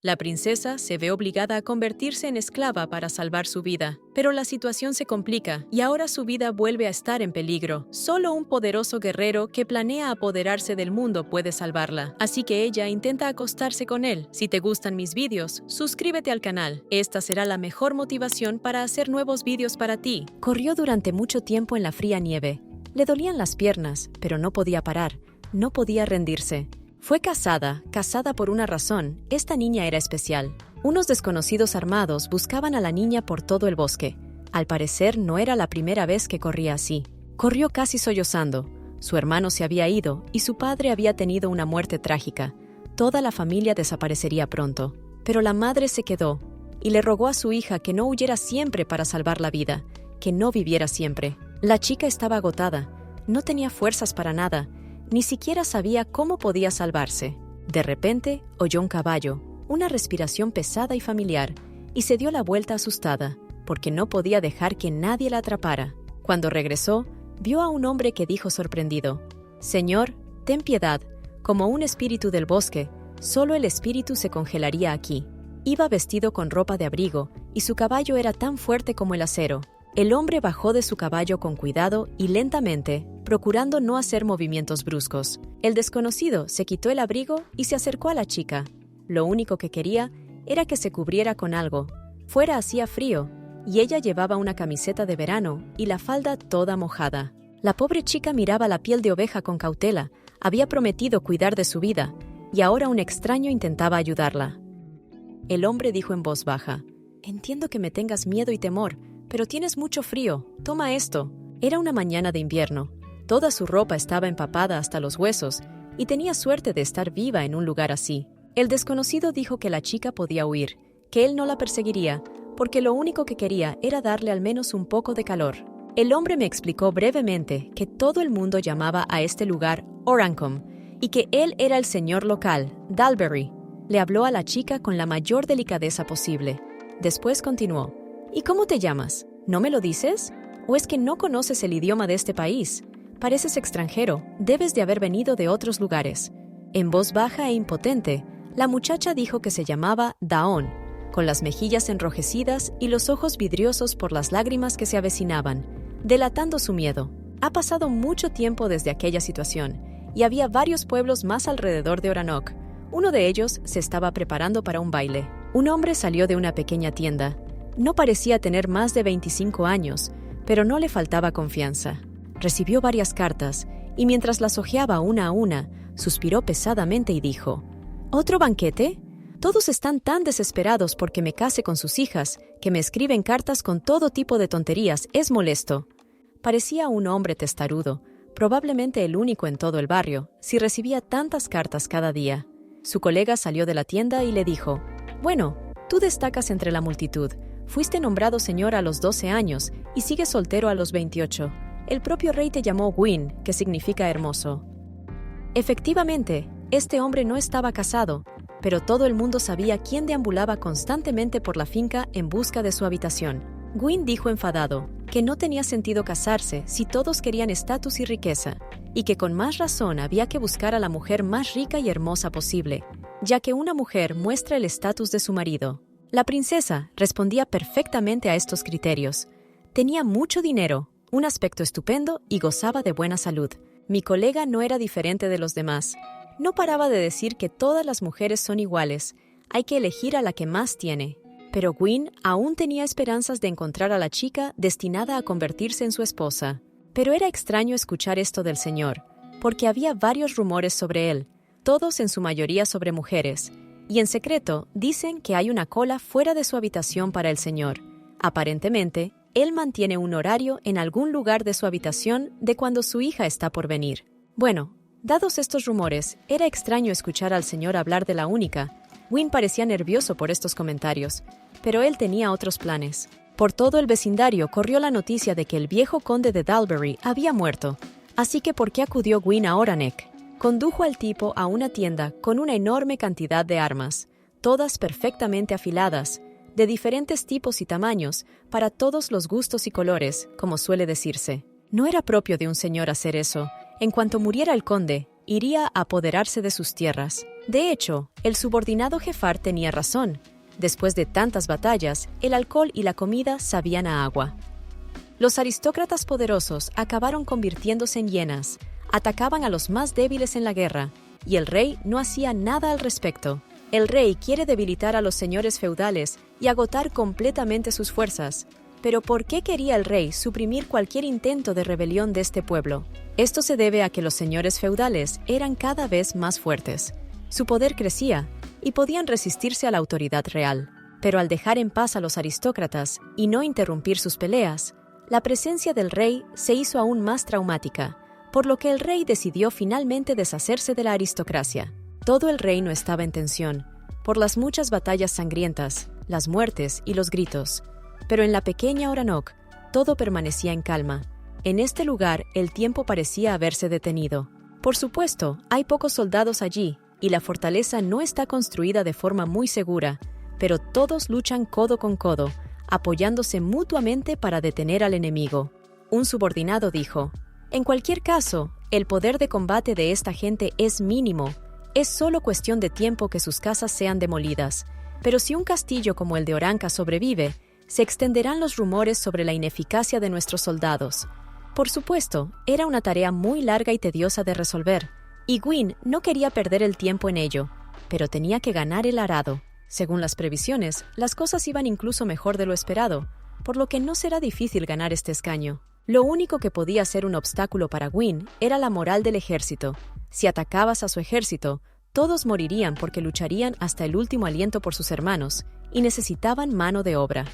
La princesa se ve obligada a convertirse en esclava para salvar su vida, pero la situación se complica y ahora su vida vuelve a estar en peligro. Solo un poderoso guerrero que planea apoderarse del mundo puede salvarla, así que ella intenta acostarse con él. Si te gustan mis vídeos, suscríbete al canal. Esta será la mejor motivación para hacer nuevos vídeos para ti. Corrió durante mucho tiempo en la fría nieve. Le dolían las piernas, pero no podía parar, no podía rendirse. Fue casada por una razón. Esta niña era especial. Unos desconocidos armados buscaban a la niña por todo el bosque. Al parecer, no era la primera vez que corría así. Corrió casi sollozando. Su hermano se había ido y su padre había tenido una muerte trágica. Toda la familia desaparecería pronto. Pero la madre se quedó y le rogó a su hija que no huyera siempre para salvar la vida, que no viviera siempre. La chica estaba agotada. No tenía fuerzas para nada. Ni siquiera sabía cómo podía salvarse. De repente, oyó un caballo, una respiración pesada y familiar, y se dio la vuelta asustada, porque no podía dejar que nadie la atrapara. Cuando regresó, vio a un hombre que dijo sorprendido: «Señor, ten piedad, como un espíritu del bosque, solo el espíritu se congelaría aquí». Iba vestido con ropa de abrigo, y su caballo era tan fuerte como el acero. El hombre bajó de su caballo con cuidado y lentamente, procurando no hacer movimientos bruscos. El desconocido se quitó el abrigo y se acercó a la chica. Lo único que quería era que se cubriera con algo. Fuera hacía frío, y ella llevaba una camiseta de verano y la falda toda mojada. La pobre chica miraba la piel de oveja con cautela. Había prometido cuidar de su vida, y ahora un extraño intentaba ayudarla. El hombre dijo en voz baja: «Entiendo que me tengas miedo y temor, pero tienes mucho frío. Toma esto». Era una mañana de invierno. Toda su ropa estaba empapada hasta los huesos, y tenía suerte de estar viva en un lugar así. El desconocido dijo que la chica podía huir, que él no la perseguiría, porque lo único que quería era darle al menos un poco de calor. El hombre me explicó brevemente que todo el mundo llamaba a este lugar Orancom, y que él era el señor local, Dalberry. Le habló a la chica con la mayor delicadeza posible. Después continuó: «¿Y cómo te llamas? ¿No me lo dices? ¿O es que no conoces el idioma de este país? Pareces extranjero, debes de haber venido de otros lugares». En voz baja e impotente, la muchacha dijo que se llamaba Daon, con las mejillas enrojecidas y los ojos vidriosos por las lágrimas que se avecinaban, delatando su miedo. Ha pasado mucho tiempo desde aquella situación, y había varios pueblos más alrededor de Oranok. Uno de ellos se estaba preparando para un baile. Un hombre salió de una pequeña tienda. No parecía tener más de 25 años, pero no le faltaba confianza. Recibió varias cartas, y mientras las hojeaba una a una, suspiró pesadamente y dijo: «¿Otro banquete? Todos están tan desesperados porque me case con sus hijas, que me escriben cartas con todo tipo de tonterías. Es molesto». Parecía un hombre testarudo, probablemente el único en todo el barrio, si recibía tantas cartas cada día. Su colega salió de la tienda y le dijo: «Bueno, tú destacas entre la multitud. Fuiste nombrado señor a los 12 años y sigues soltero a los 28. El propio rey te llamó Gwyn, que significa hermoso». Efectivamente, este hombre no estaba casado, pero todo el mundo sabía quién deambulaba constantemente por la finca en busca de su habitación. Gwyn dijo enfadado que no tenía sentido casarse si todos querían estatus y riqueza, y que con más razón había que buscar a la mujer más rica y hermosa posible, ya que una mujer muestra el estatus de su marido. La princesa respondía perfectamente a estos criterios. Tenía mucho dinero, un aspecto estupendo y gozaba de buena salud. Mi colega no era diferente de los demás. No paraba de decir que todas las mujeres son iguales, hay que elegir a la que más tiene. Pero Gwyn aún tenía esperanzas de encontrar a la chica destinada a convertirse en su esposa. Pero era extraño escuchar esto del señor, porque había varios rumores sobre él, todos en su mayoría sobre mujeres. Y en secreto dicen que hay una cola fuera de su habitación para el señor. Aparentemente, él mantiene un horario en algún lugar de su habitación de cuando su hija está por venir. Bueno, dados estos rumores, era extraño escuchar al señor hablar de la única. Gwyn parecía nervioso por estos comentarios, pero él tenía otros planes. Por todo el vecindario corrió la noticia de que el viejo conde de Dalberry había muerto. Así que ¿por qué acudió Gwyn a Oranek? Condujo al tipo a una tienda con una enorme cantidad de armas, todas perfectamente afiladas, de diferentes tipos y tamaños, para todos los gustos y colores, como suele decirse. No era propio de un señor hacer eso. En cuanto muriera el conde, iría a apoderarse de sus tierras. De hecho, el subordinado Jefar tenía razón. Después de tantas batallas, el alcohol y la comida sabían a agua. Los aristócratas poderosos acabaron convirtiéndose en hienas, atacaban a los más débiles en la guerra, y el rey no hacía nada al respecto. El rey quiere debilitar a los señores feudales y agotar completamente sus fuerzas. Pero ¿por qué quería el rey suprimir cualquier intento de rebelión de este pueblo? Esto se debe a que los señores feudales eran cada vez más fuertes. Su poder crecía y podían resistirse a la autoridad real. Pero al dejar en paz a los aristócratas y no interrumpir sus peleas, la presencia del rey se hizo aún más traumática, por lo que el rey decidió finalmente deshacerse de la aristocracia. Todo el reino estaba en tensión, por las muchas batallas sangrientas, las muertes y los gritos. Pero en la pequeña Oranok, todo permanecía en calma. En este lugar, el tiempo parecía haberse detenido. Por supuesto, hay pocos soldados allí, y la fortaleza no está construida de forma muy segura, pero todos luchan codo con codo, apoyándose mutuamente para detener al enemigo. Un subordinado dijo: «En cualquier caso, el poder de combate de esta gente es mínimo. Es solo cuestión de tiempo que sus casas sean demolidas. Pero si un castillo como el de Oranka sobrevive, se extenderán los rumores sobre la ineficacia de nuestros soldados». Por supuesto, era una tarea muy larga y tediosa de resolver, y Gwyn no quería perder el tiempo en ello, pero tenía que ganar el arado. Según las previsiones, las cosas iban incluso mejor de lo esperado, por lo que no será difícil ganar este escaño. Lo único que podía ser un obstáculo para Gwyn era la moral del ejército. Si atacabas a su ejército, todos morirían porque lucharían hasta el último aliento por sus hermanos, y necesitaban mano de obra.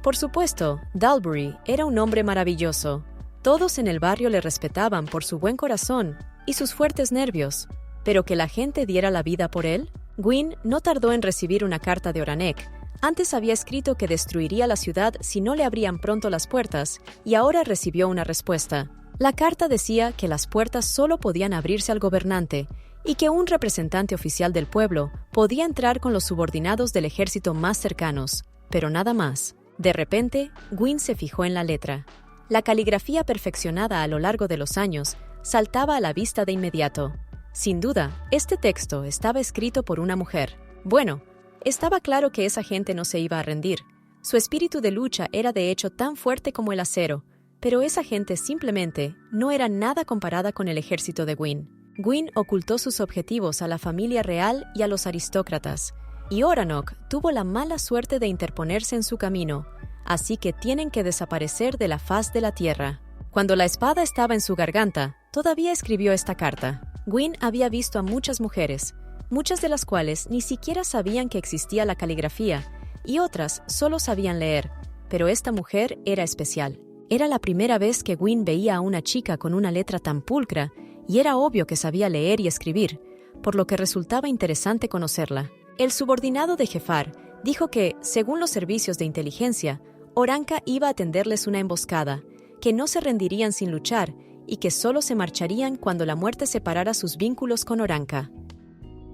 Por supuesto, Dalbury era un hombre maravilloso. Todos en el barrio le respetaban por su buen corazón y sus fuertes nervios, pero que la gente diera la vida por él. Gwyn no tardó en recibir una carta de Oranek. Antes había escrito que destruiría la ciudad si no le abrían pronto las puertas, y ahora recibió una respuesta. La carta decía que las puertas solo podían abrirse al gobernante y que un representante oficial del pueblo podía entrar con los subordinados del ejército más cercanos, pero nada más. De repente, Gwyn se fijó en la letra. La caligrafía perfeccionada a lo largo de los años saltaba a la vista de inmediato. Sin duda, este texto estaba escrito por una mujer. Bueno, estaba claro que esa gente no se iba a rendir. Su espíritu de lucha era de hecho tan fuerte como el acero, pero esa gente simplemente no era nada comparada con el ejército de Gwyn. Gwyn ocultó sus objetivos a la familia real y a los aristócratas, y Oranok tuvo la mala suerte de interponerse en su camino, así que tienen que desaparecer de la faz de la tierra. Cuando la espada estaba en su garganta, todavía escribió esta carta. Gwyn había visto a muchas mujeres, muchas de las cuales ni siquiera sabían que existía la caligrafía, y otras solo sabían leer, pero esta mujer era especial. Era la primera vez que Gwyn veía a una chica con una letra tan pulcra, y era obvio que sabía leer y escribir, por lo que resultaba interesante conocerla. El subordinado de Jefar dijo que, según los servicios de inteligencia, Oranka iba a tenderles una emboscada, que no se rendirían sin luchar y que solo se marcharían cuando la muerte separara sus vínculos con Oranka.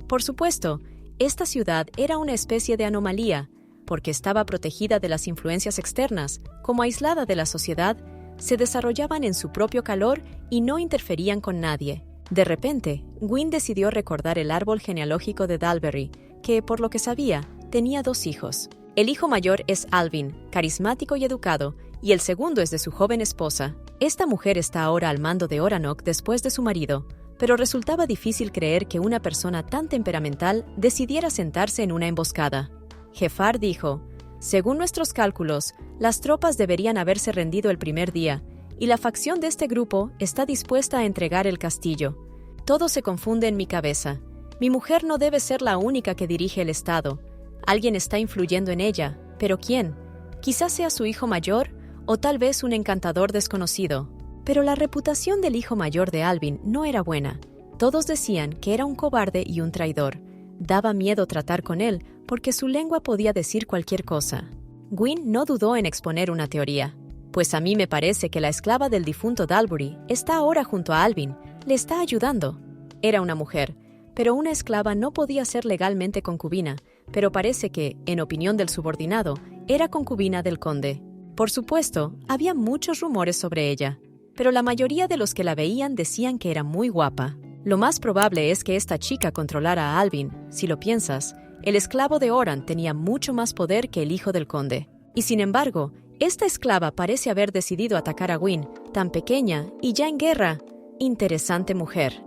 Por supuesto, esta ciudad era una especie de anomalía, porque estaba protegida de las influencias externas, como aislada de la sociedad, se desarrollaban en su propio calor y no interferían con nadie. De repente, Gwyn decidió recordar el árbol genealógico de Dalbury, que, por lo que sabía, tenía 2 hijos. El hijo mayor es Alvin, carismático y educado, y el segundo es de su joven esposa. Esta mujer está ahora al mando de Oranok después de su marido, pero resultaba difícil creer que una persona tan temperamental decidiera sentarse en una emboscada. Jefar dijo: «Según nuestros cálculos, las tropas deberían haberse rendido el primer día, y la facción de este grupo está dispuesta a entregar el castillo. Todo se confunde en mi cabeza. Mi mujer no debe ser la única que dirige el Estado. Alguien está influyendo en ella, pero ¿quién? Quizás sea su hijo mayor, o tal vez un encantador desconocido». Pero la reputación del hijo mayor de Alvin no era buena. Todos decían que era un cobarde y un traidor. Daba miedo tratar con él porque su lengua podía decir cualquier cosa. Gwyn no dudó en exponer una teoría. «Pues a mí me parece que la esclava del difunto Dalbury está ahora junto a Alvin. Le está ayudando». Era una mujer, pero una esclava no podía ser legalmente concubina, pero parece que, en opinión del subordinado, era concubina del conde. Por supuesto, había muchos rumores sobre ella, pero la mayoría de los que la veían decían que era muy guapa. Lo más probable es que esta chica controlara a Alvin. Si lo piensas, el esclavo de Oran tenía mucho más poder que el hijo del conde. Y sin embargo, esta esclava parece haber decidido atacar a Gwyn, tan pequeña y ya en guerra. Interesante mujer.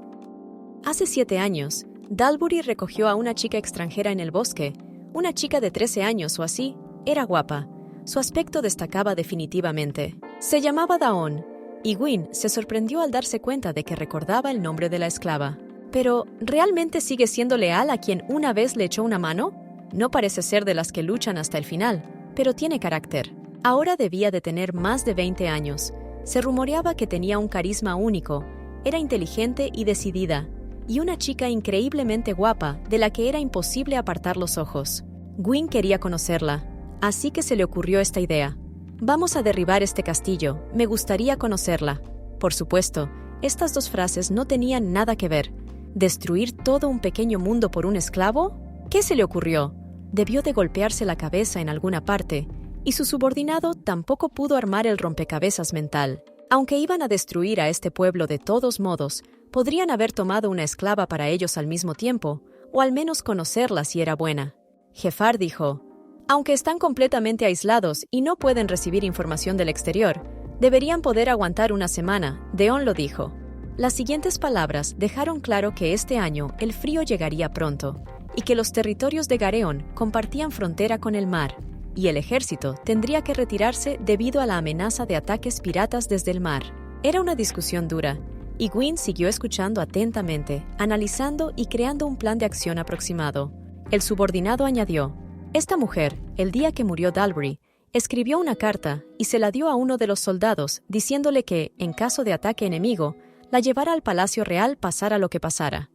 Hace 7 años, Dalbury recogió a una chica extranjera en el bosque. Una chica de 13 años o así. Era guapa. Su aspecto destacaba definitivamente. Se llamaba Dawn, y Gwyn se sorprendió al darse cuenta de que recordaba el nombre de la esclava. Pero, ¿realmente sigue siendo leal a quien una vez le echó una mano? No parece ser de las que luchan hasta el final, pero tiene carácter. Ahora debía de tener más de 20 años. Se rumoreaba que tenía un carisma único, era inteligente y decidida, y una chica increíblemente guapa de la que era imposible apartar los ojos. Gwyn quería conocerla, así que se le ocurrió esta idea. Vamos a derribar este castillo, me gustaría conocerla. Por supuesto, estas dos frases no tenían nada que ver. ¿Destruir todo un pequeño mundo por un esclavo? ¿Qué se le ocurrió? Debió de golpearse la cabeza en alguna parte, y su subordinado tampoco pudo armar el rompecabezas mental. Aunque iban a destruir a este pueblo de todos modos, podrían haber tomado una esclava para ellos al mismo tiempo, o al menos conocerla si era buena. Jefar dijo, aunque están completamente aislados y no pueden recibir información del exterior, deberían poder aguantar una semana, Deon lo dijo. Las siguientes palabras dejaron claro que este año el frío llegaría pronto, y que los territorios de Gareon compartían frontera con el mar, y el ejército tendría que retirarse debido a la amenaza de ataques piratas desde el mar. Era una discusión dura, y Gwyn siguió escuchando atentamente, analizando y creando un plan de acción aproximado. El subordinado añadió, esta mujer, el día que murió Dalbury, escribió una carta y se la dio a uno de los soldados, diciéndole que, en caso de ataque enemigo, la llevara al Palacio Real pasara lo que pasara.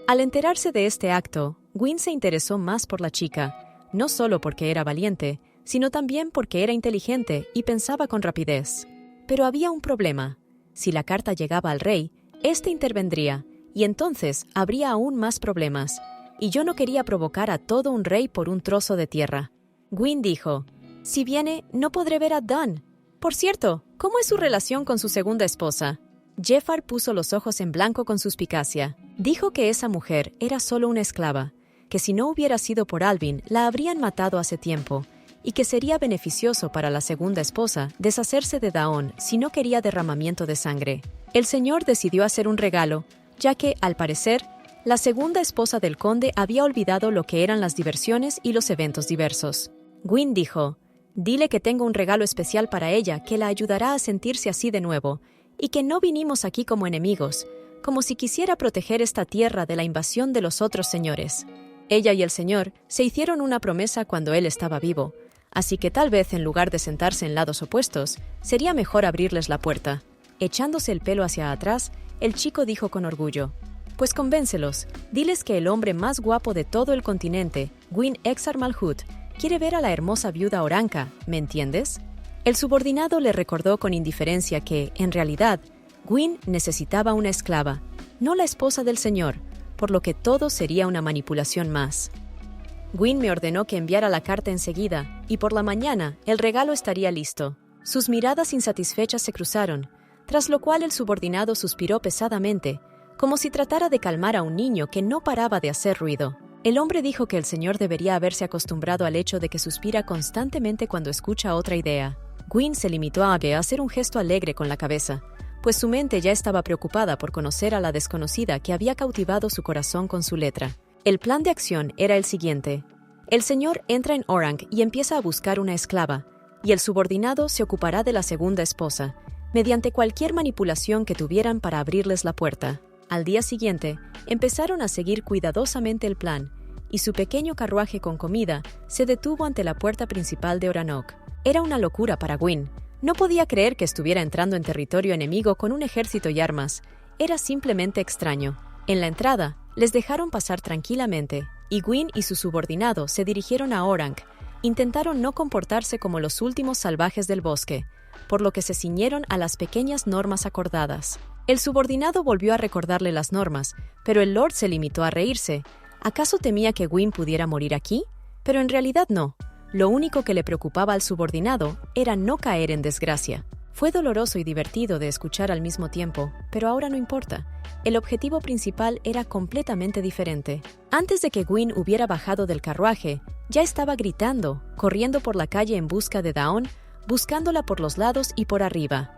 Al enterarse de este acto, Gwyn se interesó más por la chica, no solo porque era valiente, sino también porque era inteligente y pensaba con rapidez. Pero había un problema. Si la carta llegaba al rey, éste intervendría, y entonces habría aún más problemas, y yo no quería provocar a todo un rey por un trozo de tierra. Gwyn dijo, si viene, no podré ver a Dawn. Por cierto, ¿cómo es su relación con su segunda esposa? Jefar puso los ojos en blanco con suspicacia. Dijo que esa mujer era solo una esclava, que si no hubiera sido por Alvin, la habrían matado hace tiempo, y que sería beneficioso para la segunda esposa deshacerse de Dawn si no quería derramamiento de sangre. El señor decidió hacer un regalo, ya que, al parecer, la segunda esposa del conde había olvidado lo que eran las diversiones y los eventos diversos. Gwyn dijo, dile que tengo un regalo especial para ella que la ayudará a sentirse así de nuevo, y que no vinimos aquí como enemigos, como si quisiera proteger esta tierra de la invasión de los otros señores. Ella y el señor se hicieron una promesa cuando él estaba vivo, así que tal vez en lugar de sentarse en lados opuestos, sería mejor abrirles la puerta. Echándose el pelo hacia atrás, el chico dijo con orgullo, pues convéncelos, diles que el hombre más guapo de todo el continente, Gwyn Exar Malhut, quiere ver a la hermosa viuda Oranka, ¿me entiendes? El subordinado le recordó con indiferencia que, en realidad, Gwyn necesitaba una esclava, no la esposa del señor, por lo que todo sería una manipulación más. Gwyn me ordenó que enviara la carta enseguida, y por la mañana el regalo estaría listo. Sus miradas insatisfechas se cruzaron, tras lo cual el subordinado suspiró pesadamente, como si tratara de calmar a un niño que no paraba de hacer ruido. El hombre dijo que el señor debería haberse acostumbrado al hecho de que suspira constantemente cuando escucha otra idea. Gwyn se limitó a hacer un gesto alegre con la cabeza, pues su mente ya estaba preocupada por conocer a la desconocida que había cautivado su corazón con su letra. El plan de acción era el siguiente. El señor entra en Orang y empieza a buscar una esclava, y el subordinado se ocupará de la segunda esposa, mediante cualquier manipulación que tuvieran para abrirles la puerta. Al día siguiente, empezaron a seguir cuidadosamente el plan, y su pequeño carruaje con comida se detuvo ante la puerta principal de Oranok. Era una locura para Gwyn. No podía creer que estuviera entrando en territorio enemigo con un ejército y armas. Era simplemente extraño. En la entrada, les dejaron pasar tranquilamente, y Gwyn y su subordinado se dirigieron a Orang. Intentaron no comportarse como los últimos salvajes del bosque, por lo que se ciñeron a las pequeñas normas acordadas. El subordinado volvió a recordarle las normas, pero el lord se limitó a reírse. ¿Acaso temía que Gwyn pudiera morir aquí? Pero en realidad no. Lo único que le preocupaba al subordinado era no caer en desgracia. Fue doloroso y divertido de escuchar al mismo tiempo, pero ahora no importa. El objetivo principal era completamente diferente. Antes de que Gwyn hubiera bajado del carruaje, ya estaba gritando, corriendo por la calle en busca de Dawn, buscándola por los lados y por arriba.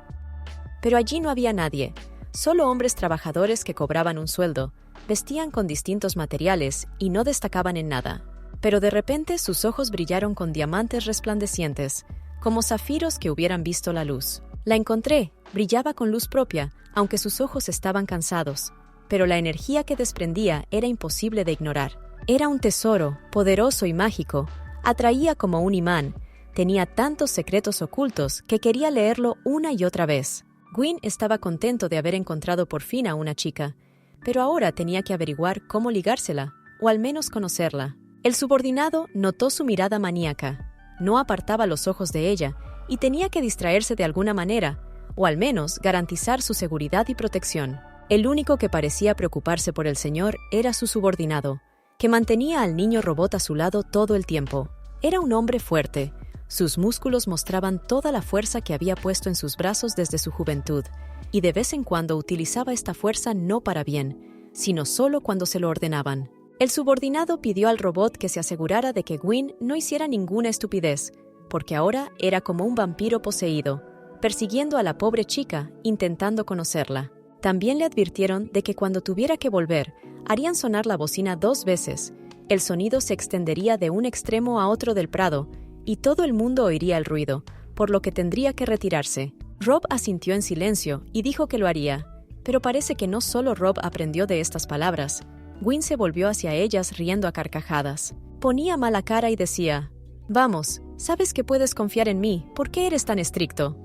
Pero allí no había nadie, solo hombres trabajadores que cobraban un sueldo, vestían con distintos materiales y no destacaban en nada. Pero de repente sus ojos brillaron con diamantes resplandecientes, como zafiros que hubieran visto la luz. La encontré, brillaba con luz propia, aunque sus ojos estaban cansados, pero la energía que desprendía era imposible de ignorar. Era un tesoro, poderoso y mágico, atraía como un imán, tenía tantos secretos ocultos que quería leerlo una y otra vez. Gwyn estaba contento de haber encontrado por fin a una chica, pero ahora tenía que averiguar cómo ligársela, o al menos conocerla. El subordinado notó su mirada maníaca, no apartaba los ojos de ella, y tenía que distraerse de alguna manera, o al menos garantizar su seguridad y protección. El único que parecía preocuparse por el señor era su subordinado, que mantenía al niño robot a su lado todo el tiempo. Era un hombre fuerte. Sus músculos mostraban toda la fuerza que había puesto en sus brazos desde su juventud, y de vez en cuando utilizaba esta fuerza no para bien, sino solo cuando se lo ordenaban. El subordinado pidió al robot que se asegurara de que Gwyn no hiciera ninguna estupidez, porque ahora era como un vampiro poseído, persiguiendo a la pobre chica, intentando conocerla. También le advirtieron de que cuando tuviera que volver, harían sonar la bocina 2 veces, el sonido se extendería de un extremo a otro del prado, y todo el mundo oiría el ruido, por lo que tendría que retirarse. Rob asintió en silencio y dijo que lo haría, pero parece que no solo Rob aprendió de estas palabras. Gwyn se volvió hacia ellas riendo a carcajadas. Ponía mala cara y decía: «Vamos, sabes que puedes confiar en mí, ¿por qué eres tan estricto?».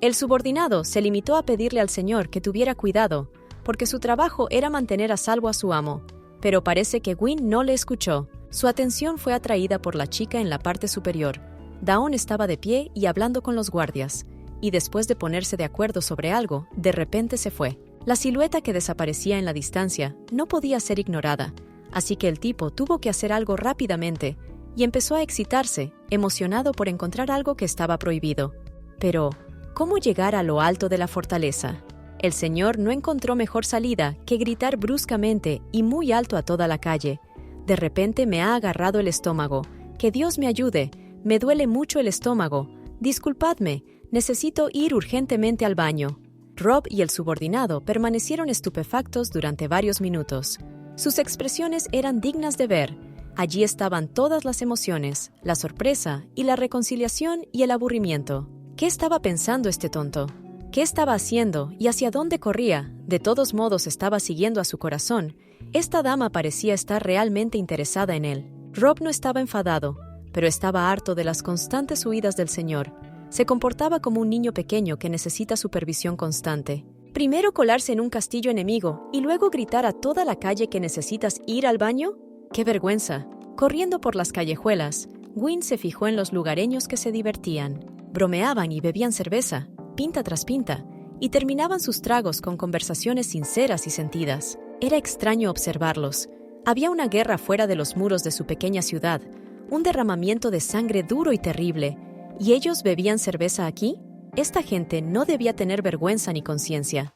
El subordinado se limitó a pedirle al señor que tuviera cuidado, porque su trabajo era mantener a salvo a su amo, pero parece que Gwyn no le escuchó. Su atención fue atraída por la chica en la parte superior. Dawn estaba de pie y hablando con los guardias, y después de ponerse de acuerdo sobre algo, de repente se fue. La silueta que desaparecía en la distancia no podía ser ignorada, así que el tipo tuvo que hacer algo rápidamente, y empezó a excitarse, emocionado por encontrar algo que estaba prohibido. Pero, ¿cómo llegar a lo alto de la fortaleza? El señor no encontró mejor salida que gritar bruscamente y muy alto a toda la calle: «De repente me ha agarrado el estómago. Que Dios me ayude. Me duele mucho el estómago. Disculpadme. Necesito ir urgentemente al baño». Rob y el subordinado permanecieron estupefactos durante varios minutos. Sus expresiones eran dignas de ver. Allí estaban todas las emociones, la sorpresa y la reconciliación y el aburrimiento. ¿Qué estaba pensando este tonto? ¿Qué estaba haciendo y hacia dónde corría? De todos modos estaba siguiendo a su corazón. Esta dama parecía estar realmente interesada en él. Rob no estaba enfadado, pero estaba harto de las constantes huidas del señor. Se comportaba como un niño pequeño que necesita supervisión constante. Primero colarse en un castillo enemigo y luego gritar a toda la calle que necesitas ir al baño. ¡Qué vergüenza! Corriendo por las callejuelas, Gwyn se fijó en los lugareños que se divertían. Bromeaban y bebían cerveza, pinta tras pinta, y terminaban sus tragos con conversaciones sinceras y sentidas. Era extraño observarlos. Había una guerra fuera de los muros de su pequeña ciudad, un derramamiento de sangre duro y terrible. ¿Y ellos bebían cerveza aquí? Esta gente no debía tener vergüenza ni conciencia.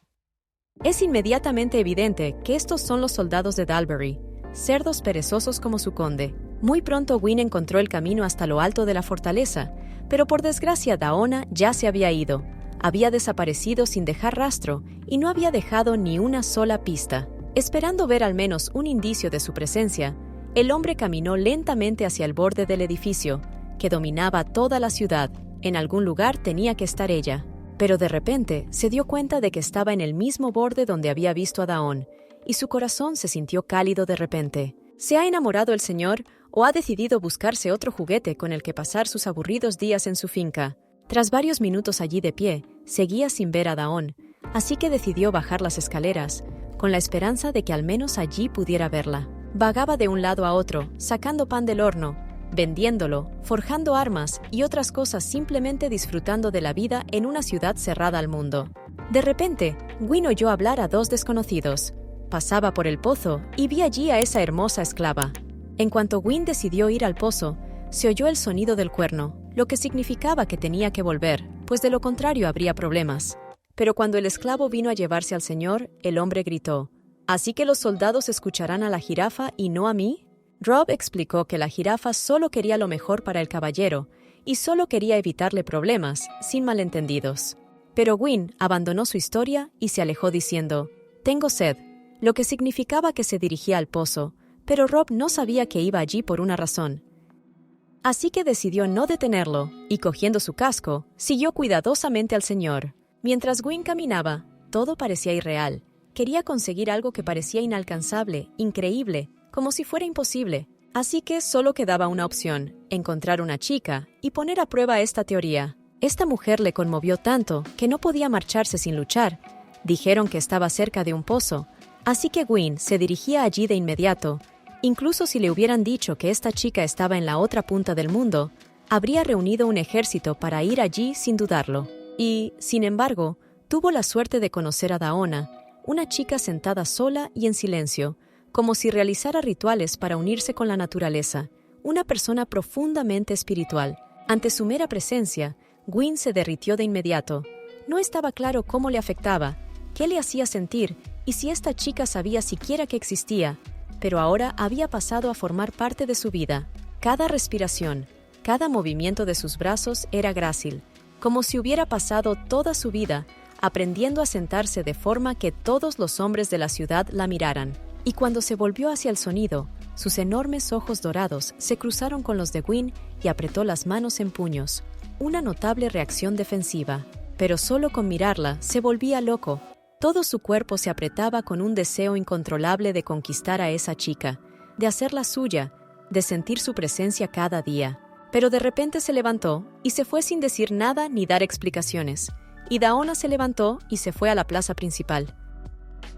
Es inmediatamente evidente que estos son los soldados de Dalbury, cerdos perezosos como su conde. Muy pronto Gwyn encontró el camino hasta lo alto de la fortaleza, pero por desgracia Daona ya se había ido. Había desaparecido sin dejar rastro y no había dejado ni una sola pista. Esperando ver al menos un indicio de su presencia, el hombre caminó lentamente hacia el borde del edificio, que dominaba toda la ciudad. En algún lugar tenía que estar ella. Pero de repente se dio cuenta de que estaba en el mismo borde donde había visto a Dawn, y su corazón se sintió cálido de repente. ¿Se ha enamorado el señor o ha decidido buscarse otro juguete con el que pasar sus aburridos días en su finca? Tras varios minutos allí de pie, seguía sin ver a Dawn, así que decidió bajar las escaleras, con la esperanza de que al menos allí pudiera verla. Vagaba de un lado a otro, sacando pan del horno, vendiéndolo, forjando armas y otras cosas, simplemente disfrutando de la vida en una ciudad cerrada al mundo. De repente, Gwyn oyó hablar a 2 desconocidos. Pasaba por el pozo y vi allí a esa hermosa esclava. En cuanto Gwyn decidió ir al pozo, se oyó el sonido del cuerno, lo que significaba que tenía que volver. pues de lo contrario habría problemas. Pero cuando el esclavo vino a llevarse al señor, el hombre gritó: ¿Así que los soldados escucharán a la jirafa y no a mí? Rob explicó que la jirafa solo quería lo mejor para el caballero y solo quería evitarle problemas, sin malentendidos. Pero Gwyn abandonó su historia y se alejó diciendo: «Tengo sed», lo que significaba que se dirigía al pozo, pero Rob no sabía que iba allí por una razón. Así que decidió no detenerlo y, cogiendo su casco, siguió cuidadosamente al señor. Mientras Gwyn caminaba, todo parecía irreal. Quería conseguir algo que parecía inalcanzable, increíble, como si fuera imposible. Así que solo quedaba una opción: encontrar una chica y poner a prueba esta teoría. Esta mujer le conmovió tanto que no podía marcharse sin luchar. Dijeron que estaba cerca de un pozo, así que Gwyn se dirigía allí de inmediato. Incluso si le hubieran dicho que esta chica estaba en la otra punta del mundo, habría reunido un ejército para ir allí sin dudarlo. Y, sin embargo, tuvo la suerte de conocer a Daona, una chica sentada sola y en silencio, como si realizara rituales para unirse con la naturaleza, una persona profundamente espiritual. Ante su mera presencia, Gwyn se derritió de inmediato. No estaba claro cómo le afectaba, qué le hacía sentir y si esta chica sabía siquiera que existía, pero ahora había pasado a formar parte de su vida. Cada respiración, cada movimiento de sus brazos era grácil, como si hubiera pasado toda su vida aprendiendo a sentarse de forma que todos los hombres de la ciudad la miraran. Y cuando se volvió hacia el sonido, sus enormes ojos dorados se cruzaron con los de Gwyn y apretó las manos en puños. Una notable reacción defensiva, pero solo con mirarla se volvía loco. Todo su cuerpo se apretaba con un deseo incontrolable de conquistar a esa chica, de hacerla suya, de sentir su presencia cada día. Pero de repente se levantó y se fue sin decir nada ni dar explicaciones. Y Daona se levantó y se fue a la plaza principal.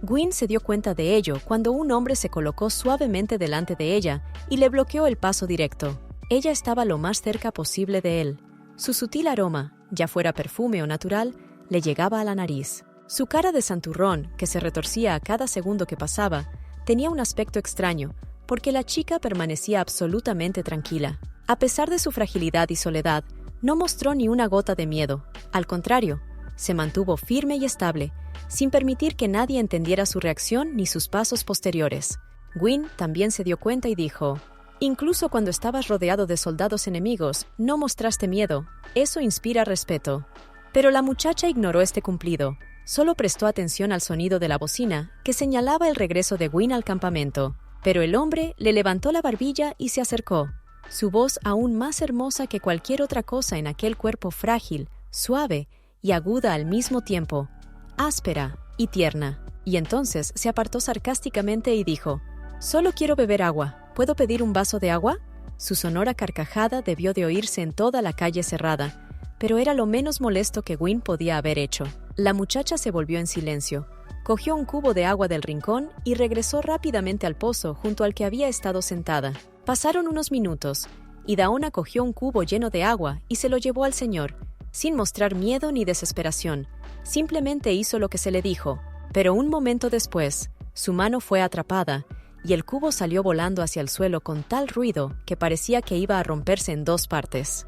Gwyn se dio cuenta de ello cuando un hombre se colocó suavemente delante de ella y le bloqueó el paso directo. Ella estaba lo más cerca posible de él. Su sutil aroma, ya fuera perfume o natural, le llegaba a la nariz. Su cara de santurrón, que se retorcía a cada segundo que pasaba, tenía un aspecto extraño, porque la chica permanecía absolutamente tranquila. A pesar de su fragilidad y soledad, no mostró ni una gota de miedo. Al contrario, se mantuvo firme y estable, sin permitir que nadie entendiera su reacción ni sus pasos posteriores. Gwyn también se dio cuenta y dijo: «Incluso cuando estabas rodeado de soldados enemigos, no mostraste miedo. Eso inspira respeto». Pero la muchacha ignoró este cumplido. Solo prestó atención al sonido de la bocina, que señalaba el regreso de Gwyn al campamento. Pero el hombre le levantó la barbilla y se acercó. Su voz aún más hermosa que cualquier otra cosa en aquel cuerpo frágil, suave y aguda al mismo tiempo, áspera y tierna. Y entonces se apartó sarcásticamente y dijo: «Solo quiero beber agua. ¿Puedo pedir un vaso de agua?». Su sonora carcajada debió de oírse en toda la calle cerrada, pero era lo menos molesto que Gwyn podía haber hecho. La muchacha se volvió en silencio, cogió un cubo de agua del rincón y regresó rápidamente al pozo junto al que había estado sentada. Pasaron unos minutos, y Daona cogió un cubo lleno de agua y se lo llevó al señor, sin mostrar miedo ni desesperación. Simplemente hizo lo que se le dijo, pero un momento después, su mano fue atrapada, y el cubo salió volando hacia el suelo con tal ruido que parecía que iba a romperse en dos partes.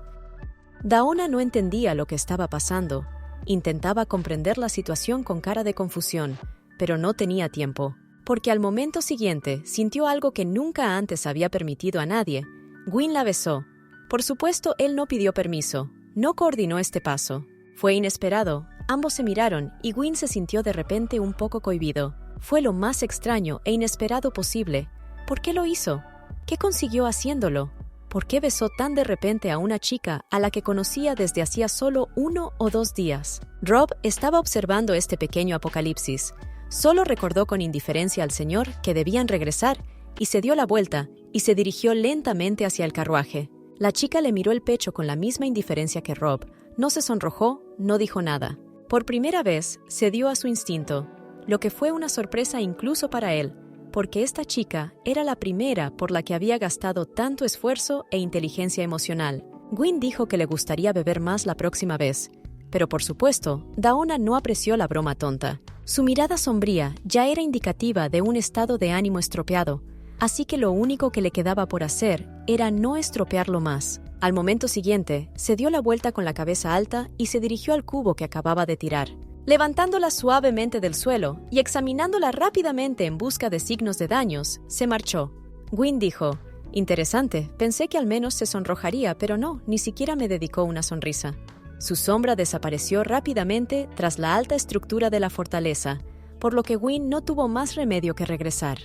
Daona no entendía lo que estaba pasando. Intentaba comprender la situación con cara de confusión, pero no tenía tiempo, porque al momento siguiente sintió algo que nunca antes había permitido a nadie. Gwyn la besó. Por supuesto, él no pidió permiso, no coordinó este paso. Fue inesperado, ambos se miraron y Gwyn se sintió de repente un poco cohibido. Fue lo más extraño e inesperado posible. ¿Por qué lo hizo? ¿Qué consiguió haciéndolo? ¿Por qué besó tan de repente a una chica a la que conocía desde hacía solo 1 o 2 días? Rob estaba observando este pequeño apocalipsis. Solo recordó con indiferencia al señor que debían regresar y se dio la vuelta y se dirigió lentamente hacia el carruaje. La chica le miró el pecho con la misma indiferencia que Rob. No se sonrojó, no dijo nada. Por primera vez, cedió a su instinto, lo que fue una sorpresa incluso para él, porque esta chica era la primera por la que había gastado tanto esfuerzo e inteligencia emocional. Gwyn dijo que le gustaría beber más la próxima vez, pero por supuesto, Daona no apreció la broma tonta. Su mirada sombría ya era indicativa de un estado de ánimo estropeado, así que lo único que le quedaba por hacer era no estropearlo más. Al momento siguiente, se dio la vuelta con la cabeza alta y se dirigió al cubo que acababa de tirar. Levantándola suavemente del suelo y examinándola rápidamente en busca de signos de daños, se marchó. Gwyn dijo: «Interesante, pensé que al menos se sonrojaría, pero no, ni siquiera me dedicó una sonrisa». Su sombra desapareció rápidamente tras la alta estructura de la fortaleza, por lo que Gwyn no tuvo más remedio que regresar.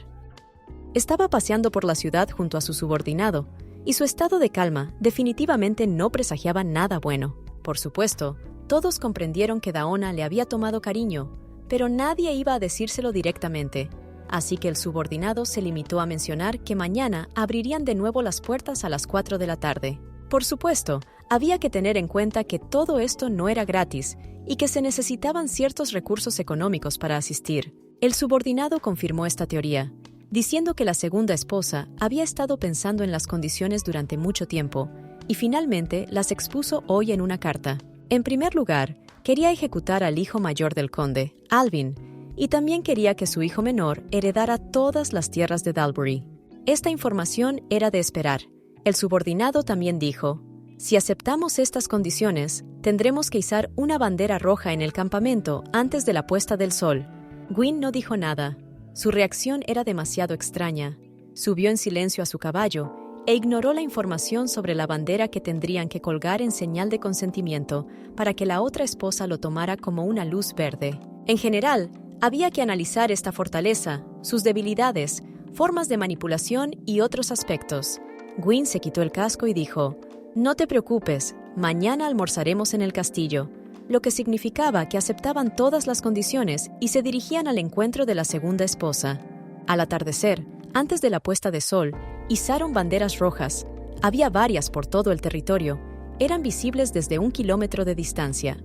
Estaba paseando por la ciudad junto a su subordinado, y su estado de calma definitivamente no presagiaba nada bueno. Por supuesto, todos comprendieron que Daona le había tomado cariño, pero nadie iba a decírselo directamente, así que el subordinado se limitó a mencionar que mañana abrirían de nuevo las puertas a las 4 de la tarde. Por supuesto, había que tener en cuenta que todo esto no era gratis y que se necesitaban ciertos recursos económicos para asistir. El subordinado confirmó esta teoría, diciendo que la segunda esposa había estado pensando en las condiciones durante mucho tiempo y finalmente las expuso hoy en una carta. En primer lugar, quería ejecutar al hijo mayor del conde, Alvin, y también quería que su hijo menor heredara todas las tierras de Dalbury. Esta información era de esperar. El subordinado también dijo: «Si aceptamos estas condiciones, tendremos que izar una bandera roja en el campamento antes de la puesta del sol». Gwyn no dijo nada. Su reacción era demasiado extraña. Subió en silencio a su caballo e ignoró la información sobre la bandera que tendrían que colgar en señal de consentimiento para que la otra esposa lo tomara como una luz verde. En general, había que analizar esta fortaleza, sus debilidades, formas de manipulación y otros aspectos. Gwyn se quitó el casco y dijo: «No te preocupes, mañana almorzaremos en el castillo», lo que significaba que aceptaban todas las condiciones y se dirigían al encuentro de la segunda esposa. Al atardecer, antes de la puesta de sol, izaron banderas rojas. Había varias por todo el territorio. Eran visibles desde 1 kilómetro de distancia.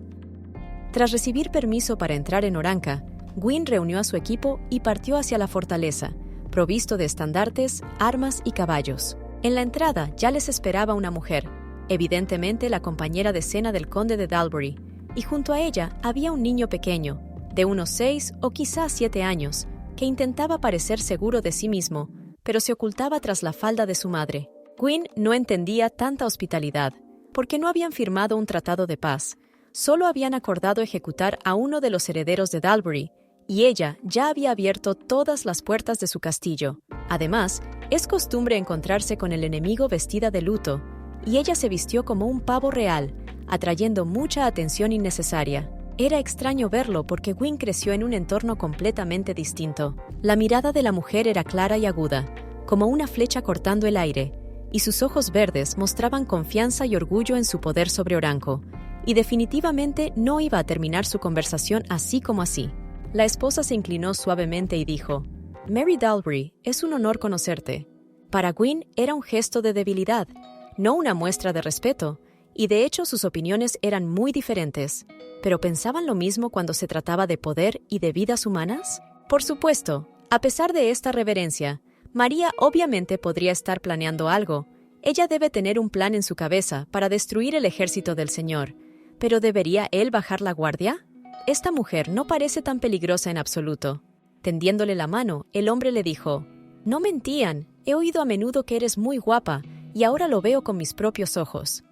Tras recibir permiso para entrar en Oranca, Gwyn reunió a su equipo y partió hacia la fortaleza, provisto de estandartes, armas y caballos. En la entrada ya les esperaba una mujer, evidentemente la compañera de cena del conde de Dalbury, y junto a ella había un niño pequeño, de unos 6 o quizás 7 años, que intentaba parecer seguro de sí mismo, pero se ocultaba tras la falda de su madre. Gwyn no entendía tanta hospitalidad, porque no habían firmado un tratado de paz, solo habían acordado ejecutar a uno de los herederos de Dalbury, y ella ya había abierto todas las puertas de su castillo. Además, es costumbre encontrarse con el enemigo vestida de luto, y ella se vistió como un pavo real, atrayendo mucha atención innecesaria. Era extraño verlo porque Gwyn creció en un entorno completamente distinto. La mirada de la mujer era clara y aguda, como una flecha cortando el aire, y sus ojos verdes mostraban confianza y orgullo en su poder sobre Oranco, y definitivamente no iba a terminar su conversación así como así. La esposa se inclinó suavemente y dijo: «Mary Dalbury, es un honor conocerte». Para Gwyn era un gesto de debilidad, no una muestra de respeto, y de hecho sus opiniones eran muy diferentes. ¿Pero pensaban lo mismo cuando se trataba de poder y de vidas humanas? Por supuesto, a pesar de esta reverencia, María obviamente podría estar planeando algo. Ella debe tener un plan en su cabeza para destruir el ejército del Señor. ¿Pero debería él bajar la guardia? Esta mujer no parece tan peligrosa en absoluto. Tendiéndole la mano, el hombre le dijo: «No mentían, he oído a menudo que eres muy guapa, y ahora lo veo con mis propios ojos».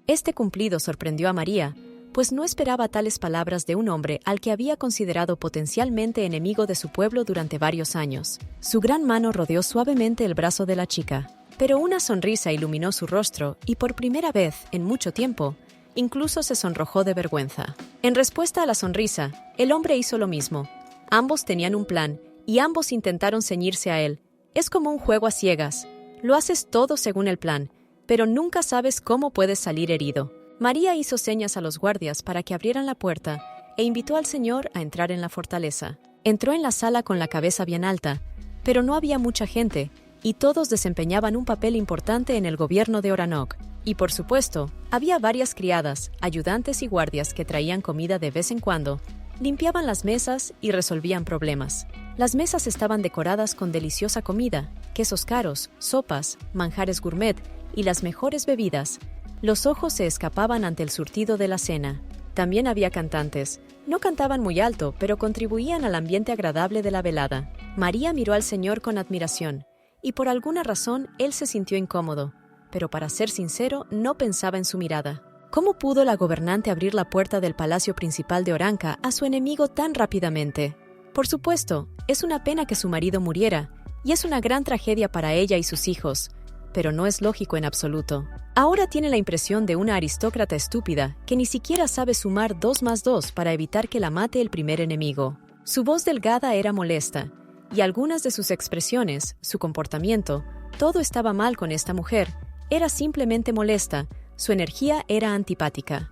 Este cumplido sorprendió a María, pues no esperaba tales palabras de un hombre al que había considerado potencialmente enemigo de su pueblo durante varios años. Su gran mano rodeó suavemente el brazo de la chica, pero una sonrisa iluminó su rostro y por primera vez en mucho tiempo, incluso se sonrojó de vergüenza. En respuesta a la sonrisa, el hombre hizo lo mismo. Ambos tenían un plan y ambos intentaron ceñirse a él. Es como un juego a ciegas. Lo haces todo según el plan, pero nunca sabes cómo puedes salir herido. María hizo señas a los guardias para que abrieran la puerta e invitó al señor a entrar en la fortaleza. Entró en la sala con la cabeza bien alta, pero no había mucha gente y todos desempeñaban un papel importante en el gobierno de Oranok. Y por supuesto, había varias criadas, ayudantes y guardias que traían comida de vez en cuando, limpiaban las mesas y resolvían problemas. Las mesas estaban decoradas con deliciosa comida, quesos caros, sopas, manjares gourmet y las mejores bebidas. Los ojos se escapaban ante el surtido de la cena. También había cantantes. No cantaban muy alto, pero contribuían al ambiente agradable de la velada. María miró al señor con admiración, y por alguna razón él se sintió incómodo. pero para ser sincero, no pensaba en su mirada. ¿Cómo pudo la gobernante abrir la puerta del palacio principal de Oranka a su enemigo tan rápidamente? Por supuesto, es una pena que su marido muriera, y es una gran tragedia para ella y sus hijos, pero no es lógico en absoluto. Ahora tiene la impresión de una aristócrata estúpida que ni siquiera sabe sumar 2 más 2 para evitar que la mate el primer enemigo. Su voz delgada era molesta, y algunas de sus expresiones, su comportamiento, todo estaba mal con esta mujer. Era simplemente molesta, su energía era antipática.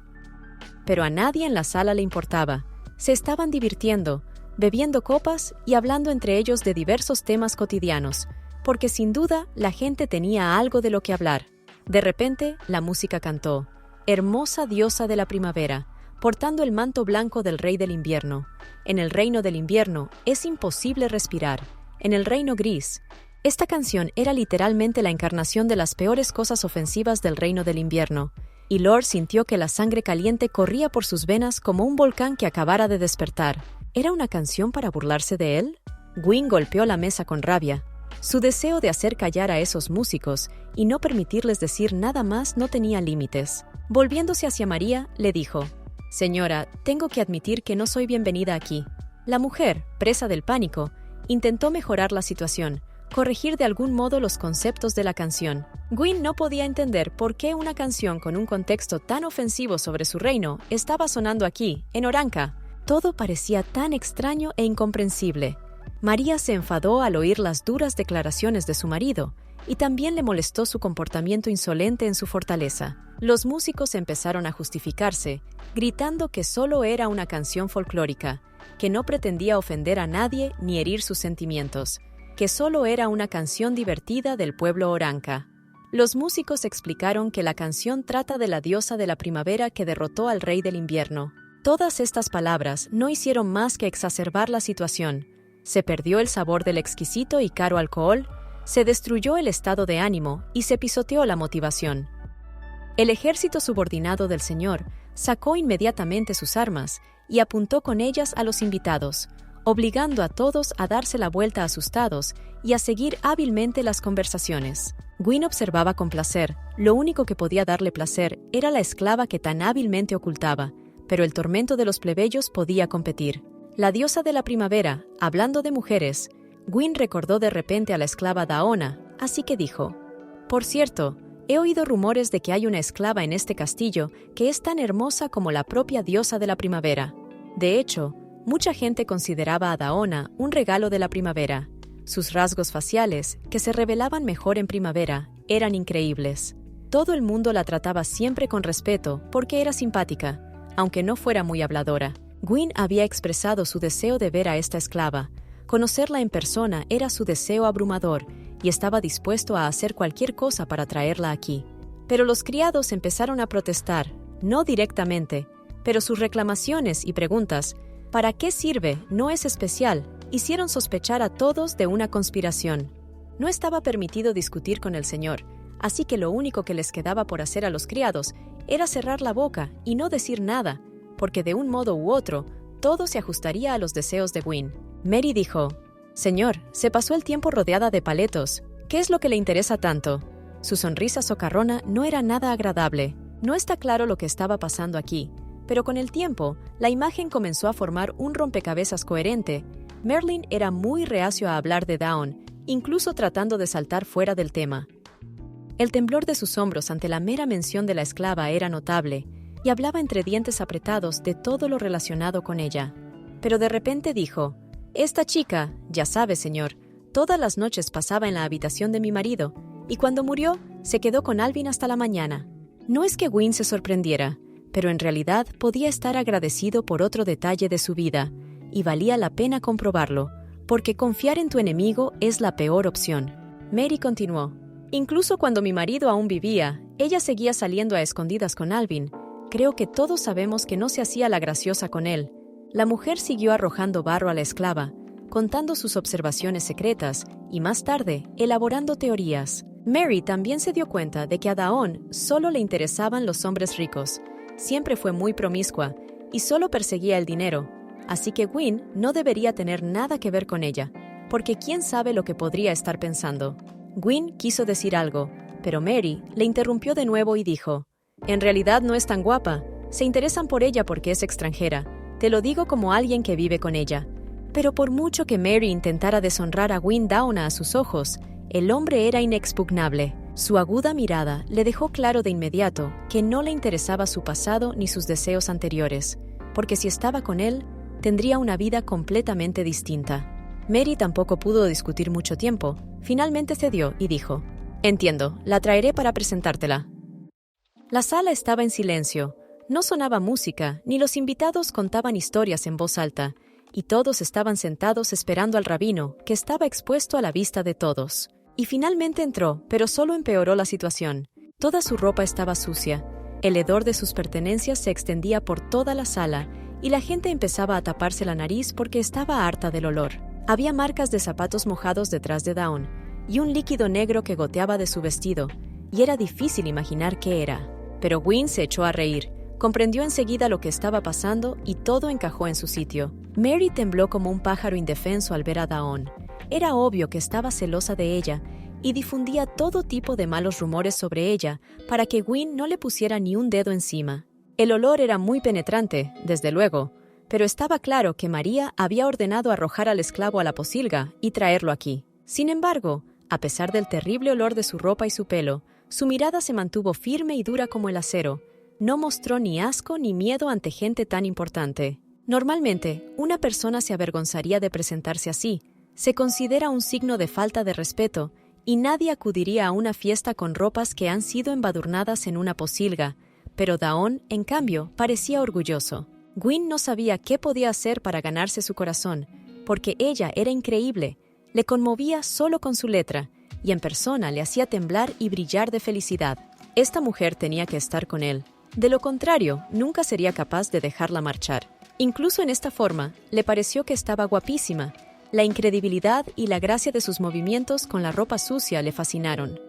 Pero a nadie en la sala le importaba. Se estaban divirtiendo, bebiendo copas y hablando entre ellos de diversos temas cotidianos, porque sin duda la gente tenía algo de lo que hablar. De repente, la música cantó, hermosa diosa de la primavera, portando el manto blanco del rey del invierno. En el reino del invierno es imposible respirar. En el reino gris. Esta canción era literalmente la encarnación de las peores cosas ofensivas del reino del invierno, y Lord sintió que la sangre caliente corría por sus venas como un volcán que acabara de despertar. ¿Era una canción para burlarse de él? Gwyn golpeó la mesa con rabia. Su deseo de hacer callar a esos músicos y no permitirles decir nada más no tenía límites. Volviéndose hacia María, le dijo: «Señora, tengo que admitir que no soy bienvenida aquí». La mujer, presa del pánico, intentó mejorar la situación, corregir de algún modo los conceptos de la canción. Gwyn no podía entender por qué una canción con un contexto tan ofensivo sobre su reino estaba sonando aquí, en Oranka. Todo parecía tan extraño e incomprensible. María se enfadó al oír las duras declaraciones de su marido, y también le molestó su comportamiento insolente en su fortaleza. Los músicos empezaron a justificarse, gritando que solo era una canción folclórica, que no pretendía ofender a nadie ni herir sus sentimientos, que solo era una canción divertida del pueblo Oranka. Los músicos explicaron que la canción trata de la diosa de la primavera que derrotó al rey del invierno. Todas estas palabras no hicieron más que exacerbar la situación. Se perdió el sabor del exquisito y caro alcohol, se destruyó el estado de ánimo y se pisoteó la motivación. El ejército subordinado del señor sacó inmediatamente sus armas y apuntó con ellas a los invitados, obligando a todos a darse la vuelta asustados y a seguir hábilmente las conversaciones. Gwyn observaba con placer. Lo único que podía darle placer era la esclava que tan hábilmente ocultaba, pero el tormento de los plebeyos podía competir. La diosa de la primavera, hablando de mujeres, Gwyn recordó de repente a la esclava Daona, así que dijo: «Por cierto, he oído rumores de que hay una esclava en este castillo que es tan hermosa como la propia diosa de la primavera». De hecho, mucha gente consideraba a Daona un regalo de la primavera. Sus rasgos faciales, que se revelaban mejor en primavera, eran increíbles. Todo el mundo la trataba siempre con respeto porque era simpática, aunque no fuera muy habladora. Gwyn había expresado su deseo de ver a esta esclava. Conocerla en persona era su deseo abrumador y estaba dispuesto a hacer cualquier cosa para traerla aquí. Pero los criados empezaron a protestar, no directamente, pero sus reclamaciones y preguntas: ¿para qué sirve? ¿No es especial?, hicieron sospechar a todos de una conspiración. No estaba permitido discutir con el señor, así que lo único que les quedaba por hacer a los criados era cerrar la boca y no decir nada, porque de un modo u otro, todo se ajustaría a los deseos de Gwyn. Mary dijo: «Señor, se pasó el tiempo rodeada de paletos. ¿Qué es lo que le interesa tanto?» Su sonrisa socarrona no era nada agradable. No está claro lo que estaba pasando aquí, pero con el tiempo, la imagen comenzó a formar un rompecabezas coherente. Merlin era muy reacio a hablar de Dawn, incluso tratando de saltar fuera del tema. El temblor de sus hombros ante la mera mención de la esclava era notable, y hablaba entre dientes apretados de todo lo relacionado con ella. Pero de repente dijo: «Esta chica, ya sabe, señor, todas las noches pasaba en la habitación de mi marido, y cuando murió, se quedó con Alvin hasta la mañana». No es que Gwyn se sorprendiera, pero en realidad podía estar agradecido por otro detalle de su vida, y valía la pena comprobarlo, porque confiar en tu enemigo es la peor opción. Mary continuó: «Incluso cuando mi marido aún vivía, ella seguía saliendo a escondidas con Alvin. Creo que todos sabemos que no se hacía la graciosa con él». La mujer siguió arrojando barro a la esclava, contando sus observaciones secretas y más tarde elaborando teorías. Mary también se dio cuenta de que a Dawn solo le interesaban los hombres ricos. Siempre fue muy promiscua y solo perseguía el dinero, así que Gwyn no debería tener nada que ver con ella, porque quién sabe lo que podría estar pensando. Gwyn quiso decir algo, Pero Mary le interrumpió de nuevo y dijo: «En realidad no es tan guapa. Se interesan por ella porque es extranjera. Te lo digo como alguien que vive con ella». Pero por mucho que Mary intentara deshonrar a Gwyn Downa a sus ojos, el hombre era inexpugnable. Su aguda mirada le dejó claro de inmediato que no le interesaba su pasado ni sus deseos anteriores, porque si estaba con él, tendría una vida completamente distinta. Mary tampoco pudo discutir mucho tiempo. Finalmente cedió y dijo: «Entiendo, la traeré para presentártela». La sala estaba en silencio. No sonaba música, ni los invitados contaban historias en voz alta, y todos estaban sentados esperando al rabino, que estaba expuesto a la vista de todos. Y finalmente entró, pero solo empeoró la situación. Toda su ropa estaba sucia. El hedor de sus pertenencias se extendía por toda la sala, y la gente empezaba a taparse la nariz porque estaba harta del olor. Había marcas de zapatos mojados detrás de Dawn, y un líquido negro que goteaba de su vestido, y era difícil imaginar qué era. Pero Gwyn se echó a reír. Comprendió enseguida lo que estaba pasando y todo encajó en su sitio. Mary tembló como un pájaro indefenso al ver a Dawn. Era obvio que estaba celosa de ella y difundía todo tipo de malos rumores sobre ella para que Gwyn no le pusiera ni un dedo encima. El olor era muy penetrante, desde luego, pero estaba claro que María había ordenado arrojar al esclavo a la pocilga y traerlo aquí. Sin embargo, a pesar del terrible olor de su ropa y su pelo, su mirada se mantuvo firme y dura como el acero. No mostró ni asco ni miedo ante gente tan importante. Normalmente, una persona se avergonzaría de presentarse así. Se considera un signo de falta de respeto, y nadie acudiría a una fiesta con ropas que han sido embadurnadas en una pocilga. Pero Dawn, en cambio, parecía orgulloso. Gwyn no sabía qué podía hacer para ganarse su corazón, porque ella era increíble. Le conmovía solo con su letra, y en persona le hacía temblar y brillar de felicidad. Esta mujer tenía que estar con él. De lo contrario, nunca sería capaz de dejarla marchar. Incluso en esta forma, le pareció que estaba guapísima. La incredibilidad y la gracia de sus movimientos con la ropa sucia le fascinaron.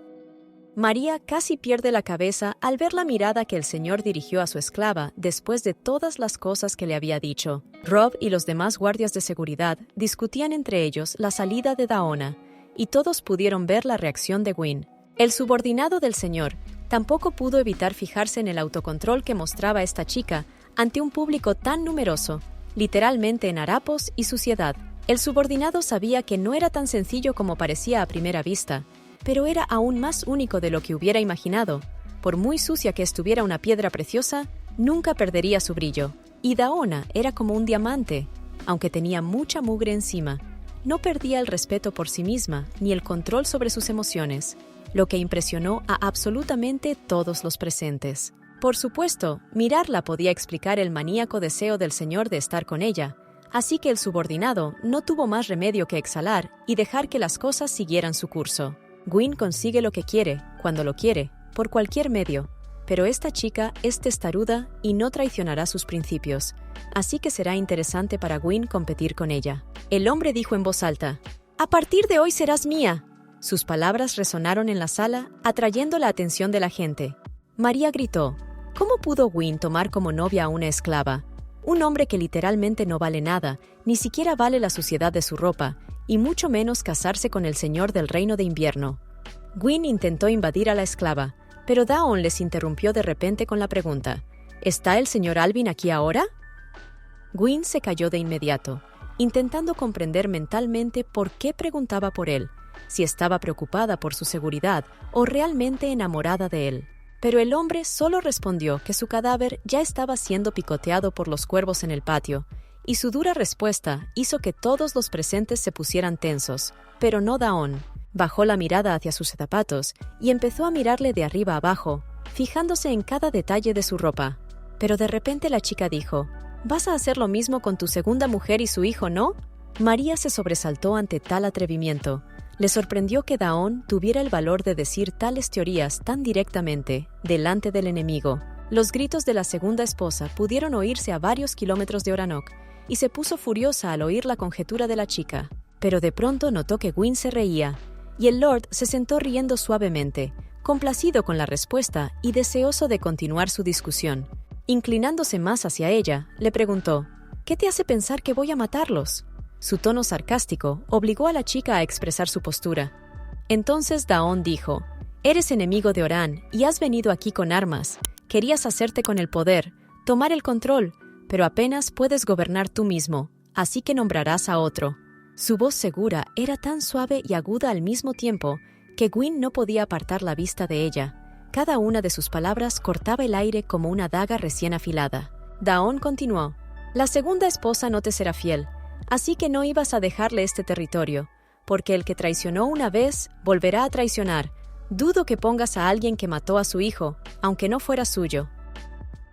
María casi pierde la cabeza al ver la mirada que el señor dirigió a su esclava después de todas las cosas que le había dicho. Rob y los demás guardias de seguridad discutían entre ellos la salida de Daona, y todos pudieron ver la reacción de Gwyn. El subordinado del señor tampoco pudo evitar fijarse en el autocontrol que mostraba esta chica ante un público tan numeroso, literalmente en harapos y suciedad. El subordinado sabía que no era tan sencillo como parecía a primera vista, pero era aún más único de lo que hubiera imaginado. Por muy sucia que estuviera una piedra preciosa, nunca perdería su brillo. Y Daona era como un diamante, aunque tenía mucha mugre encima. No perdía el respeto por sí misma ni el control sobre sus emociones, lo que impresionó a absolutamente todos los presentes. Por supuesto, mirarla podía explicar el maníaco deseo del señor de estar con ella, así que el subordinado no tuvo más remedio que exhalar y dejar que las cosas siguieran su curso. Gwyn consigue lo que quiere, cuando lo quiere, por cualquier medio, pero esta chica es testaruda y no traicionará sus principios, así que será interesante para Gwyn competir con ella. El hombre dijo en voz alta: «A partir de hoy serás mía». Sus palabras resonaron en la sala, atrayendo la atención de la gente. María gritó: ¿cómo pudo Gwyn tomar como novia a una esclava? Un hombre que literalmente no vale nada, ni siquiera vale la suciedad de su ropa, y mucho menos casarse con el señor del reino de invierno. Gwyn intentó invadir a la esclava, pero Dawn les interrumpió de repente con la pregunta: ¿está el señor Alvin aquí ahora? Gwyn se calló de inmediato, intentando comprender mentalmente por qué preguntaba por él, si estaba preocupada por su seguridad o realmente enamorada de él. Pero el hombre solo respondió que su cadáver ya estaba siendo picoteado por los cuervos en el patio, y su dura respuesta hizo que todos los presentes se pusieran tensos, pero no Dawn. Bajó la mirada hacia sus zapatos y empezó a mirarle de arriba abajo, fijándose en cada detalle de su ropa. Pero de repente la chica dijo: «¿Vas a hacer lo mismo con tu segunda mujer y su hijo, no?». María se sobresaltó ante tal atrevimiento. Le sorprendió que Dawn tuviera el valor de decir tales teorías tan directamente, delante del enemigo. Los gritos de la segunda esposa pudieron oírse a varios kilómetros de Oranok, y se puso furiosa al oír la conjetura de la chica. Pero de pronto notó que Gwyn se reía, y el Lord se sentó riendo suavemente, complacido con la respuesta y deseoso de continuar su discusión. Inclinándose más hacia ella, le preguntó: «¿Qué te hace pensar que voy a matarlos?». Su tono sarcástico obligó a la chica a expresar su postura. Entonces Dawn dijo: Eres enemigo de Orán y has venido aquí con armas. Querías hacerte con el poder, tomar el control, pero apenas puedes gobernar tú mismo, así que nombrarás a otro». Su voz segura era tan suave y aguda al mismo tiempo que Gwyn no podía apartar la vista de ella. Cada una de sus palabras cortaba el aire como una daga recién afilada. Daón continuó: «La segunda esposa no te será fiel, así que no ibas a dejarle este territorio, porque el que traicionó una vez volverá a traicionar. Dudo que pongas a alguien que mató a su hijo, aunque no fuera suyo».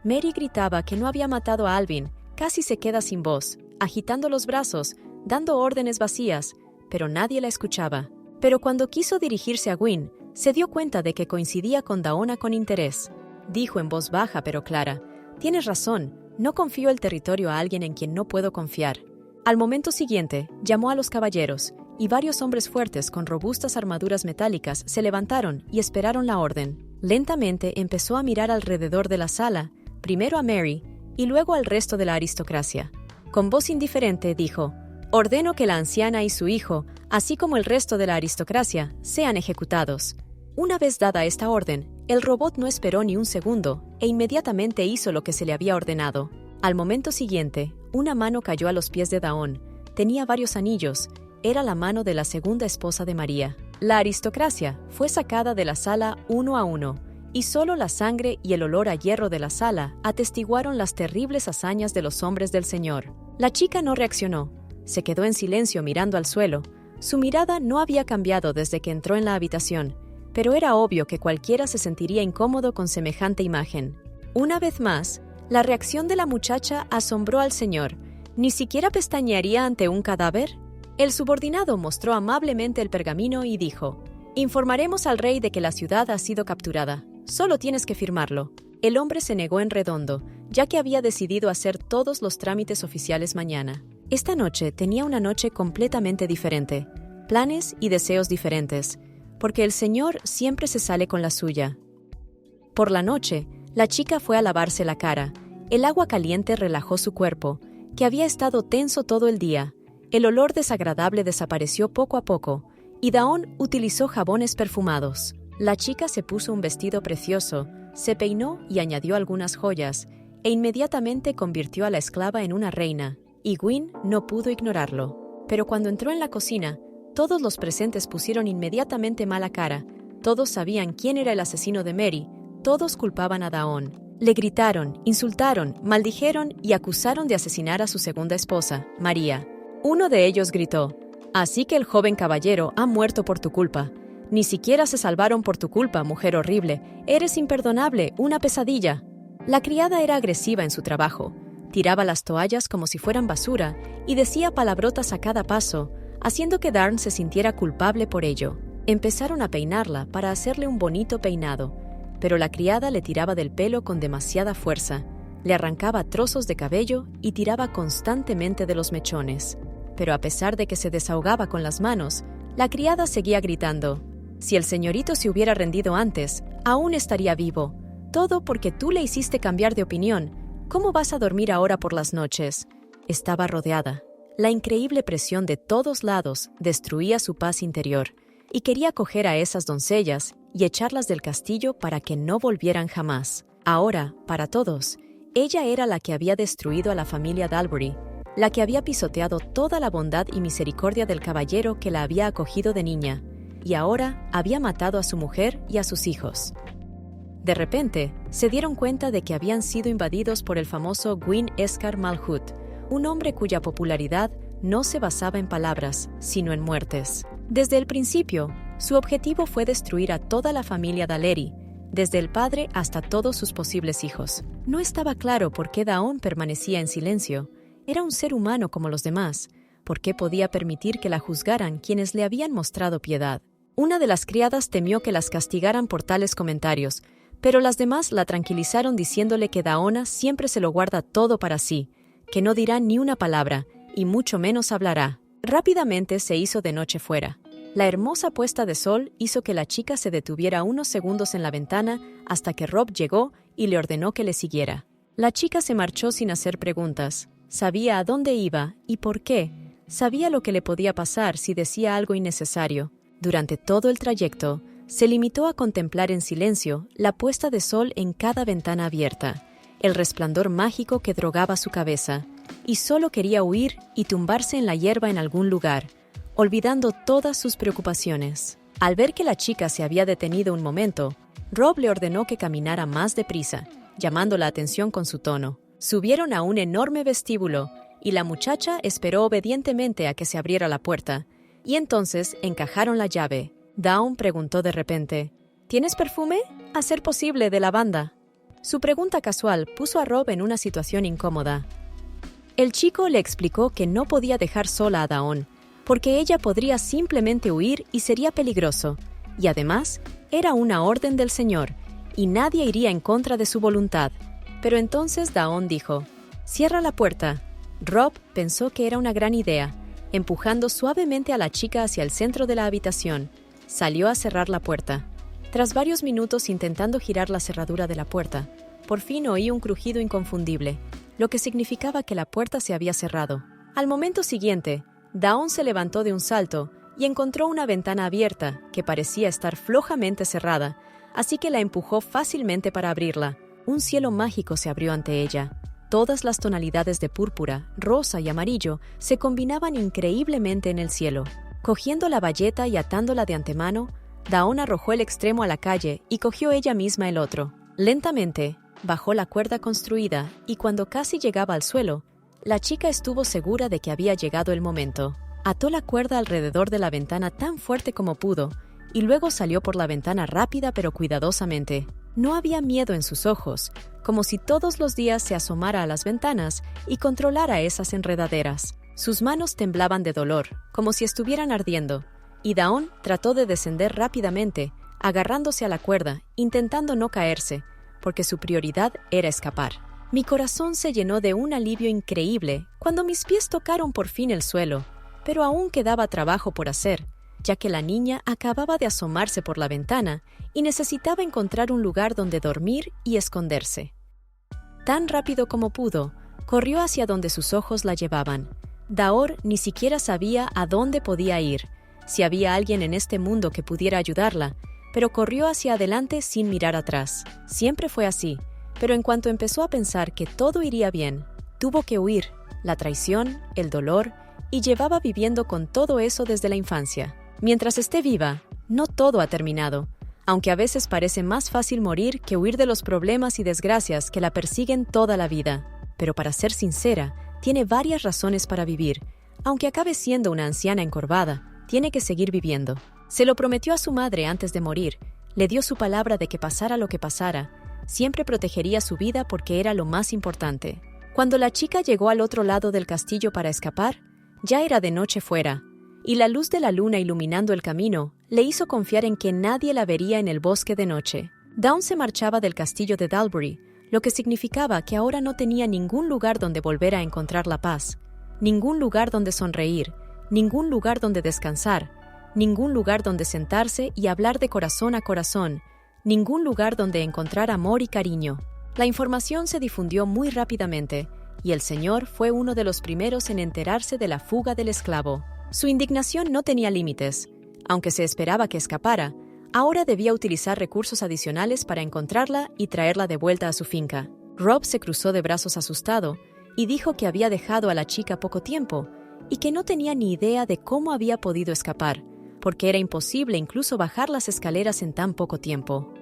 Mary gritaba que no había matado a Alvin, casi se queda sin voz, agitando los brazos, dando órdenes vacías, pero nadie la escuchaba. Pero cuando quiso dirigirse a Gwyn, se dio cuenta de que coincidía con Daona con interés. Dijo en voz baja pero clara: «Tienes razón, no confío el territorio a alguien en quien no puedo confiar». Al momento siguiente, llamó a los caballeros, y varios hombres fuertes con robustas armaduras metálicas se levantaron y esperaron la orden. Lentamente empezó a mirar alrededor de la sala, primero a Mary y luego al resto de la aristocracia. Con voz indiferente dijo: «Ordeno que la anciana y su hijo, así como el resto de la aristocracia, sean ejecutados». Una vez dada esta orden, el robot no esperó ni un segundo e inmediatamente hizo lo que se le había ordenado. Al momento siguiente, una mano cayó a los pies de Daón. Tenía varios anillos. Era la mano de la segunda esposa de María. La aristocracia fue sacada de la sala uno a uno, y solo la sangre y el olor a hierro de la sala atestiguaron las terribles hazañas de los hombres del Señor. La chica no reaccionó. Se quedó en silencio mirando al suelo. Su mirada no había cambiado desde que entró en la habitación, pero era obvio que cualquiera se sentiría incómodo con semejante imagen. Una vez más, la reacción de la muchacha asombró al señor. ¿Ni siquiera pestañearía ante un cadáver? El subordinado mostró amablemente el pergamino y dijo: «Informaremos al rey de que la ciudad ha sido capturada. Solo tienes que firmarlo». El hombre se negó en redondo, ya que había decidido hacer todos los trámites oficiales mañana. Esta noche tenía una noche completamente diferente, planes y deseos diferentes, porque el señor siempre se sale con la suya. Por la noche, la chica fue a lavarse la cara. El agua caliente relajó su cuerpo, que había estado tenso todo el día. El olor desagradable desapareció poco a poco, y Daón utilizó jabones perfumados. La chica se puso un vestido precioso, se peinó y añadió algunas joyas, e inmediatamente convirtió a la esclava en una reina, y Gwyn no pudo ignorarlo. Pero cuando entró en la cocina, todos los presentes pusieron inmediatamente mala cara. Todos sabían quién era el asesino de Mary, todos culpaban a Daón. Le gritaron, insultaron, maldijeron y acusaron de asesinar a su segunda esposa, María. Uno de ellos gritó: «Así que el joven caballero ha muerto por tu culpa. Ni siquiera se salvaron por tu culpa, mujer horrible. Eres imperdonable, una pesadilla». La criada era agresiva en su trabajo. Tiraba las toallas como si fueran basura y decía palabrotas a cada paso, haciendo que Darn se sintiera culpable por ello. Empezaron a peinarla para hacerle un bonito peinado, pero la criada le tiraba del pelo con demasiada fuerza, le arrancaba trozos de cabello y tiraba constantemente de los mechones. Pero a pesar de que se desahogaba con las manos, la criada seguía gritando: «Si el señorito se hubiera rendido antes, aún estaría vivo. Todo porque tú le hiciste cambiar de opinión. ¿Cómo vas a dormir ahora por las noches?». Estaba rodeada. La increíble presión de todos lados destruía su paz interior, y quería coger a esas doncellas y echarlas del castillo para que no volvieran jamás. Ahora, para todos, ella era la que había destruido a la familia Dalbury, la que había pisoteado toda la bondad y misericordia del caballero que la había acogido de niña, y ahora había matado a su mujer y a sus hijos. De repente, se dieron cuenta de que habían sido invadidos por el famoso Gwyn Escar Malhut, un hombre cuya popularidad no se basaba en palabras, sino en muertes. Desde el principio, su objetivo fue destruir a toda la familia Daleri, desde el padre hasta todos sus posibles hijos. No estaba claro por qué Daón permanecía en silencio. Era un ser humano como los demás. ¿Por qué podía permitir que la juzgaran quienes le habían mostrado piedad? Una de las criadas temió que las castigaran por tales comentarios, pero las demás la tranquilizaron diciéndole que Daona siempre se lo guarda todo para sí, que no dirá ni una palabra, y mucho menos hablará. Rápidamente se hizo de noche fuera. La hermosa puesta de sol hizo que la chica se detuviera unos segundos en la ventana hasta que Rob llegó y le ordenó que le siguiera. La chica se marchó sin hacer preguntas. Sabía a dónde iba y por qué. Sabía lo que le podía pasar si decía algo innecesario. Durante todo el trayecto, se limitó a contemplar en silencio la puesta de sol en cada ventana abierta, el resplandor mágico que drogaba su cabeza, y solo quería huir y tumbarse en la hierba en algún lugar, olvidando todas sus preocupaciones. Al ver que la chica se había detenido un momento, Rob le ordenó que caminara más deprisa, llamando la atención con su tono. Subieron a un enorme vestíbulo, y la muchacha esperó obedientemente a que se abriera la puerta, y entonces encajaron la llave. Dawn preguntó de repente, ¿tienes perfume? A ser posible, de lavanda. Su pregunta casual puso a Rob en una situación incómoda. El chico le explicó que no podía dejar sola a Dawn, porque ella podría simplemente huir y sería peligroso, y además era una orden del Señor, y nadie iría en contra de su voluntad. Pero entonces Dawn dijo, «Cierra la puerta». Rob pensó que era una gran idea, empujando suavemente a la chica hacia el centro de la habitación. Salió a cerrar la puerta. Tras varios minutos intentando girar la cerradura de la puerta, por fin oí un crujido inconfundible, lo que significaba que la puerta se había cerrado. Al momento siguiente, Dawn se levantó de un salto y encontró una ventana abierta que parecía estar flojamente cerrada, así que la empujó fácilmente para abrirla. Un cielo mágico se abrió ante ella. Todas las tonalidades de púrpura, rosa y amarillo se combinaban increíblemente en el cielo. Cogiendo la bayeta y atándola de antemano, Dawn arrojó el extremo a la calle y cogió ella misma el otro. Lentamente, bajó la cuerda construida y cuando casi llegaba al suelo, la chica estuvo segura de que había llegado el momento. Ató la cuerda alrededor de la ventana tan fuerte como pudo y luego salió por la ventana rápida pero cuidadosamente. No había miedo en sus ojos, como si todos los días se asomara a las ventanas y controlara esas enredaderas. Sus manos temblaban de dolor, como si estuvieran ardiendo, y Dawn trató de descender rápidamente, agarrándose a la cuerda, intentando no caerse, porque su prioridad era escapar. Mi corazón se llenó de un alivio increíble cuando mis pies tocaron por fin el suelo, pero aún quedaba trabajo por hacer, ya que la niña acababa de asomarse por la ventana y necesitaba encontrar un lugar donde dormir y esconderse. Tan rápido como pudo, corrió hacia donde sus ojos la llevaban. Dawn ni siquiera sabía a dónde podía ir, si había alguien en este mundo que pudiera ayudarla, pero corrió hacia adelante sin mirar atrás. Siempre fue así, pero en cuanto empezó a pensar que todo iría bien, tuvo que huir, la traición, el dolor, y llevaba viviendo con todo eso desde la infancia. Mientras esté viva, no todo ha terminado, aunque a veces parece más fácil morir que huir de los problemas y desgracias que la persiguen toda la vida. Pero para ser sincera, tiene varias razones para vivir. Aunque acabe siendo una anciana encorvada, tiene que seguir viviendo. Se lo prometió a su madre antes de morir, le dio su palabra de que pasara lo que pasara, siempre protegería su vida porque era lo más importante. Cuando la chica llegó al otro lado del castillo para escapar, ya era de noche fuera, y la luz de la luna iluminando el camino le hizo confiar en que nadie la vería en el bosque de noche. Dawn se marchaba del castillo de Dalbury, lo que significaba que ahora no tenía ningún lugar donde volver a encontrar la paz, ningún lugar donde sonreír, ningún lugar donde descansar, ningún lugar donde sentarse y hablar de corazón a corazón, ningún lugar donde encontrar amor y cariño. La información se difundió muy rápidamente, y el señor fue uno de los primeros en enterarse de la fuga del esclavo. Su indignación no tenía límites. Aunque se esperaba que escapara, ahora debía utilizar recursos adicionales para encontrarla y traerla de vuelta a su finca. Rob se cruzó de brazos asustado y dijo que había dejado a la chica poco tiempo y que no tenía ni idea de cómo había podido escapar, porque era imposible incluso bajar las escaleras en tan poco tiempo.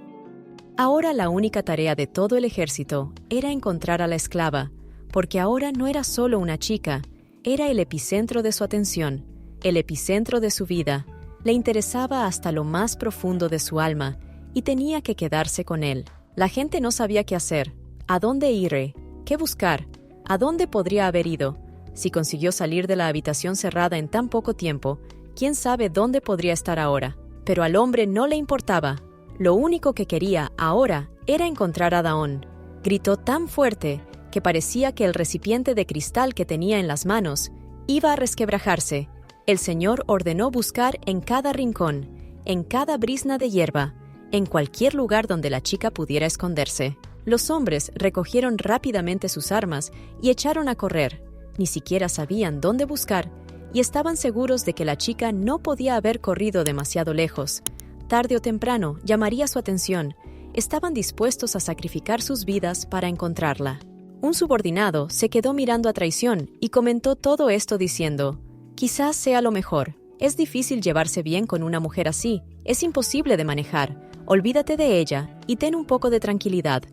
Ahora la única tarea de todo el ejército era encontrar a la esclava, porque ahora no era solo una chica, era el epicentro de su atención, el epicentro de su vida. Le interesaba hasta lo más profundo de su alma y tenía que quedarse con él. La gente no sabía qué hacer, a dónde ir, qué buscar, a dónde podría haber ido. Si consiguió salir de la habitación cerrada en tan poco tiempo, quién sabe dónde podría estar ahora. Pero al hombre no le importaba. Lo único que quería ahora era encontrar a Dawn. Gritó tan fuerte que parecía que el recipiente de cristal que tenía en las manos iba a resquebrajarse. El Señor ordenó buscar en cada rincón, en cada brizna de hierba, en cualquier lugar donde la chica pudiera esconderse. Los hombres recogieron rápidamente sus armas y echaron a correr. Ni siquiera sabían dónde buscar y estaban seguros de que la chica no podía haber corrido demasiado lejos, tarde o temprano, llamaría su atención. Estaban dispuestos a sacrificar sus vidas para encontrarla. Un subordinado se quedó mirando a traición y comentó todo esto diciendo: «Quizás sea lo mejor. Es difícil llevarse bien con una mujer así. Es imposible de manejar. Olvídate de ella y ten un poco de tranquilidad».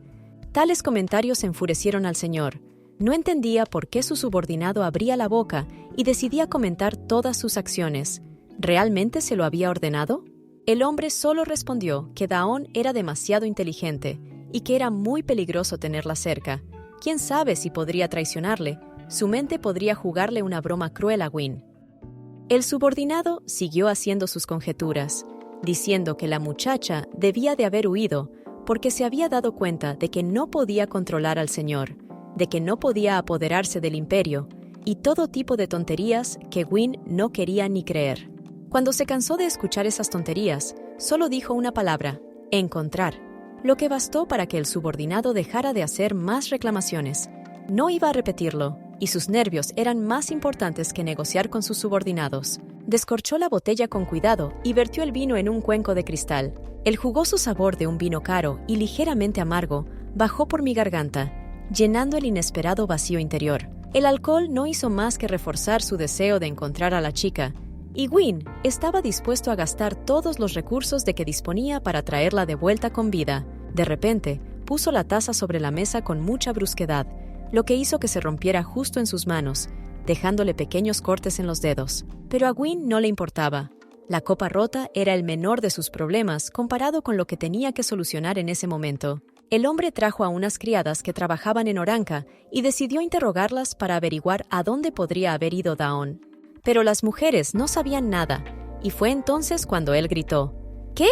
Tales comentarios enfurecieron al señor. No entendía por qué su subordinado abría la boca y decidía comentar todas sus acciones. ¿Realmente se lo había ordenado? El hombre solo respondió que Dawn era demasiado inteligente y que era muy peligroso tenerla cerca. ¿Quién sabe si podría traicionarle? Su mente podría jugarle una broma cruel a Gwyn. El subordinado siguió haciendo sus conjeturas, diciendo que la muchacha debía de haber huido porque se había dado cuenta de que no podía controlar al señor, de que no podía apoderarse del imperio, y todo tipo de tonterías que Gwyn no quería ni creer. Cuando se cansó de escuchar esas tonterías, solo dijo una palabra: encontrar, lo que bastó para que el subordinado dejara de hacer más reclamaciones. No iba a repetirlo, y sus nervios eran más importantes que negociar con sus subordinados. Descorchó la botella con cuidado y vertió el vino en un cuenco de cristal. El jugoso sabor de un vino caro y ligeramente amargo bajó por mi garganta, llenando el inesperado vacío interior. El alcohol no hizo más que reforzar su deseo de encontrar a la chica, y Gwyn estaba dispuesto a gastar todos los recursos de que disponía para traerla de vuelta con vida. De repente, puso la taza sobre la mesa con mucha brusquedad, lo que hizo que se rompiera justo en sus manos, dejándole pequeños cortes en los dedos. Pero a Gwyn no le importaba. La copa rota era el menor de sus problemas comparado con lo que tenía que solucionar en ese momento. El hombre trajo a unas criadas que trabajaban en Oranca y decidió interrogarlas para averiguar a dónde podría haber ido Dawn. Pero las mujeres no sabían nada, y fue entonces cuando él gritó: «¿Qué?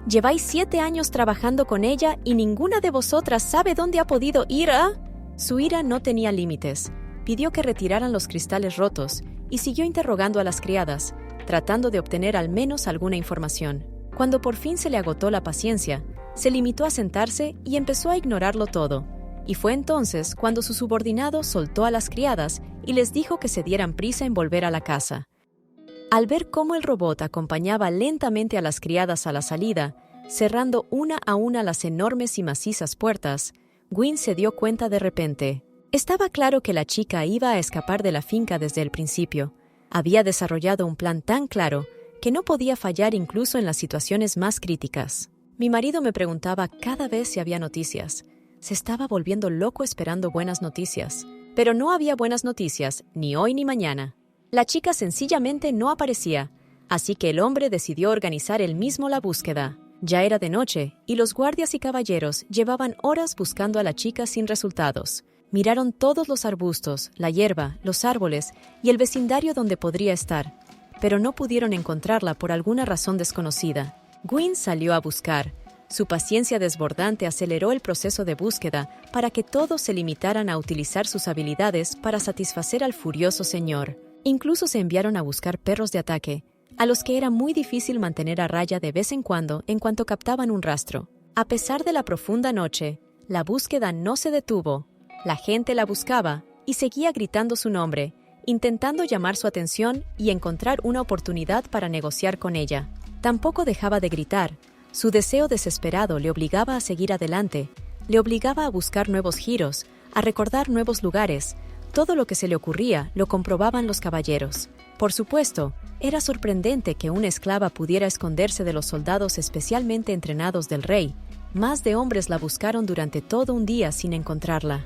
¿Lleváis 7 años trabajando con ella y ninguna de vosotras sabe dónde ha podido ir a...?» Su ira no tenía límites. Pidió que retiraran los cristales rotos y siguió interrogando a las criadas, tratando de obtener al menos alguna información. Cuando por fin se le agotó la paciencia, se limitó a sentarse y empezó a ignorarlo todo. Y fue entonces cuando su subordinado soltó a las criadas y les dijo que se dieran prisa en volver a la casa. Al ver cómo el robot acompañaba lentamente a las criadas a la salida, cerrando una a una las enormes y macizas puertas, Gwyn se dio cuenta de repente. Estaba claro que la chica iba a escapar de la finca desde el principio. Había desarrollado un plan tan claro que no podía fallar incluso en las situaciones más críticas. Mi marido me preguntaba cada vez si había noticias. Se estaba volviendo loco esperando buenas noticias. Pero no había buenas noticias, ni hoy ni mañana. La chica sencillamente no aparecía, así que el hombre decidió organizar él mismo la búsqueda. Ya era de noche, y los guardias y caballeros llevaban horas buscando a la chica sin resultados. Miraron todos los arbustos, la hierba, los árboles y el vecindario donde podría estar, pero no pudieron encontrarla por alguna razón desconocida. Gwyn salió a buscar. Su paciencia desbordante aceleró el proceso de búsqueda para que todos se limitaran a utilizar sus habilidades para satisfacer al furioso señor. Incluso se enviaron a buscar perros de ataque, a los que era muy difícil mantener a raya de vez en cuanto captaban un rastro. A pesar de la profunda noche, la búsqueda no se detuvo. La gente la buscaba y seguía gritando su nombre, intentando llamar su atención y encontrar una oportunidad para negociar con ella. Tampoco dejaba de gritar. Su deseo desesperado le obligaba a seguir adelante, le obligaba a buscar nuevos giros, a recordar nuevos lugares. Todo lo que se le ocurría lo comprobaban los caballeros. Por supuesto, era sorprendente que una esclava pudiera esconderse de los soldados especialmente entrenados del rey. Más de hombres la buscaron durante todo un día sin encontrarla.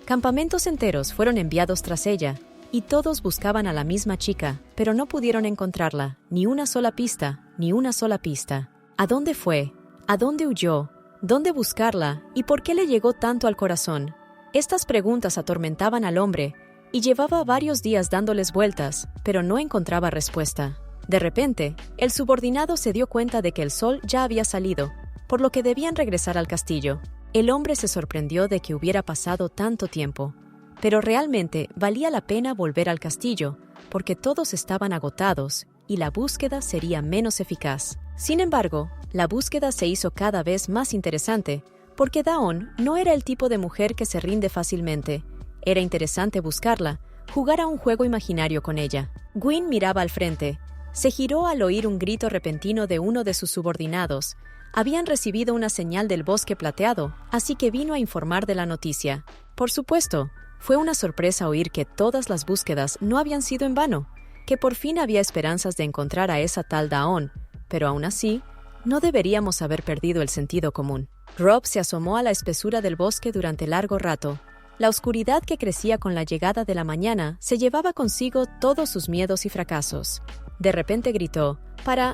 Campamentos enteros fueron enviados tras ella, y todos buscaban a la misma chica, pero no pudieron encontrarla, ni una sola pista, ni una sola pista. ¿A dónde fue? ¿A dónde huyó? ¿Dónde buscarla? ¿Y por qué le llegó tanto al corazón? Estas preguntas atormentaban al hombre, y llevaba varios días dándoles vueltas, pero no encontraba respuesta. De repente, el subordinado se dio cuenta de que el sol ya había salido, por lo que debían regresar al castillo. El hombre se sorprendió de que hubiera pasado tanto tiempo, pero realmente valía la pena volver al castillo, porque todos estaban agotados y la búsqueda sería menos eficaz. Sin embargo, la búsqueda se hizo cada vez más interesante, porque Dawn no era el tipo de mujer que se rinde fácilmente. Era interesante buscarla, jugar a un juego imaginario con ella. Gwyn miraba al frente. Se giró al oír un grito repentino de uno de sus subordinados. Habían recibido una señal del bosque plateado, así que vino a informar de la noticia. Por supuesto, fue una sorpresa oír que todas las búsquedas no habían sido en vano, que por fin había esperanzas de encontrar a esa tal Dawn, pero aún así, no deberíamos haber perdido el sentido común. Rob se asomó a la espesura del bosque durante largo rato. La oscuridad que crecía con la llegada de la mañana se llevaba consigo todos sus miedos y fracasos. De repente gritó,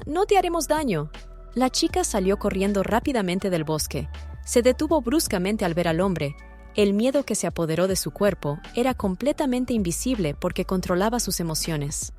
«No te haremos daño». La chica salió corriendo rápidamente del bosque. Se detuvo bruscamente al ver al hombre. El miedo que se apoderó de su cuerpo era completamente invisible porque controlaba sus emociones.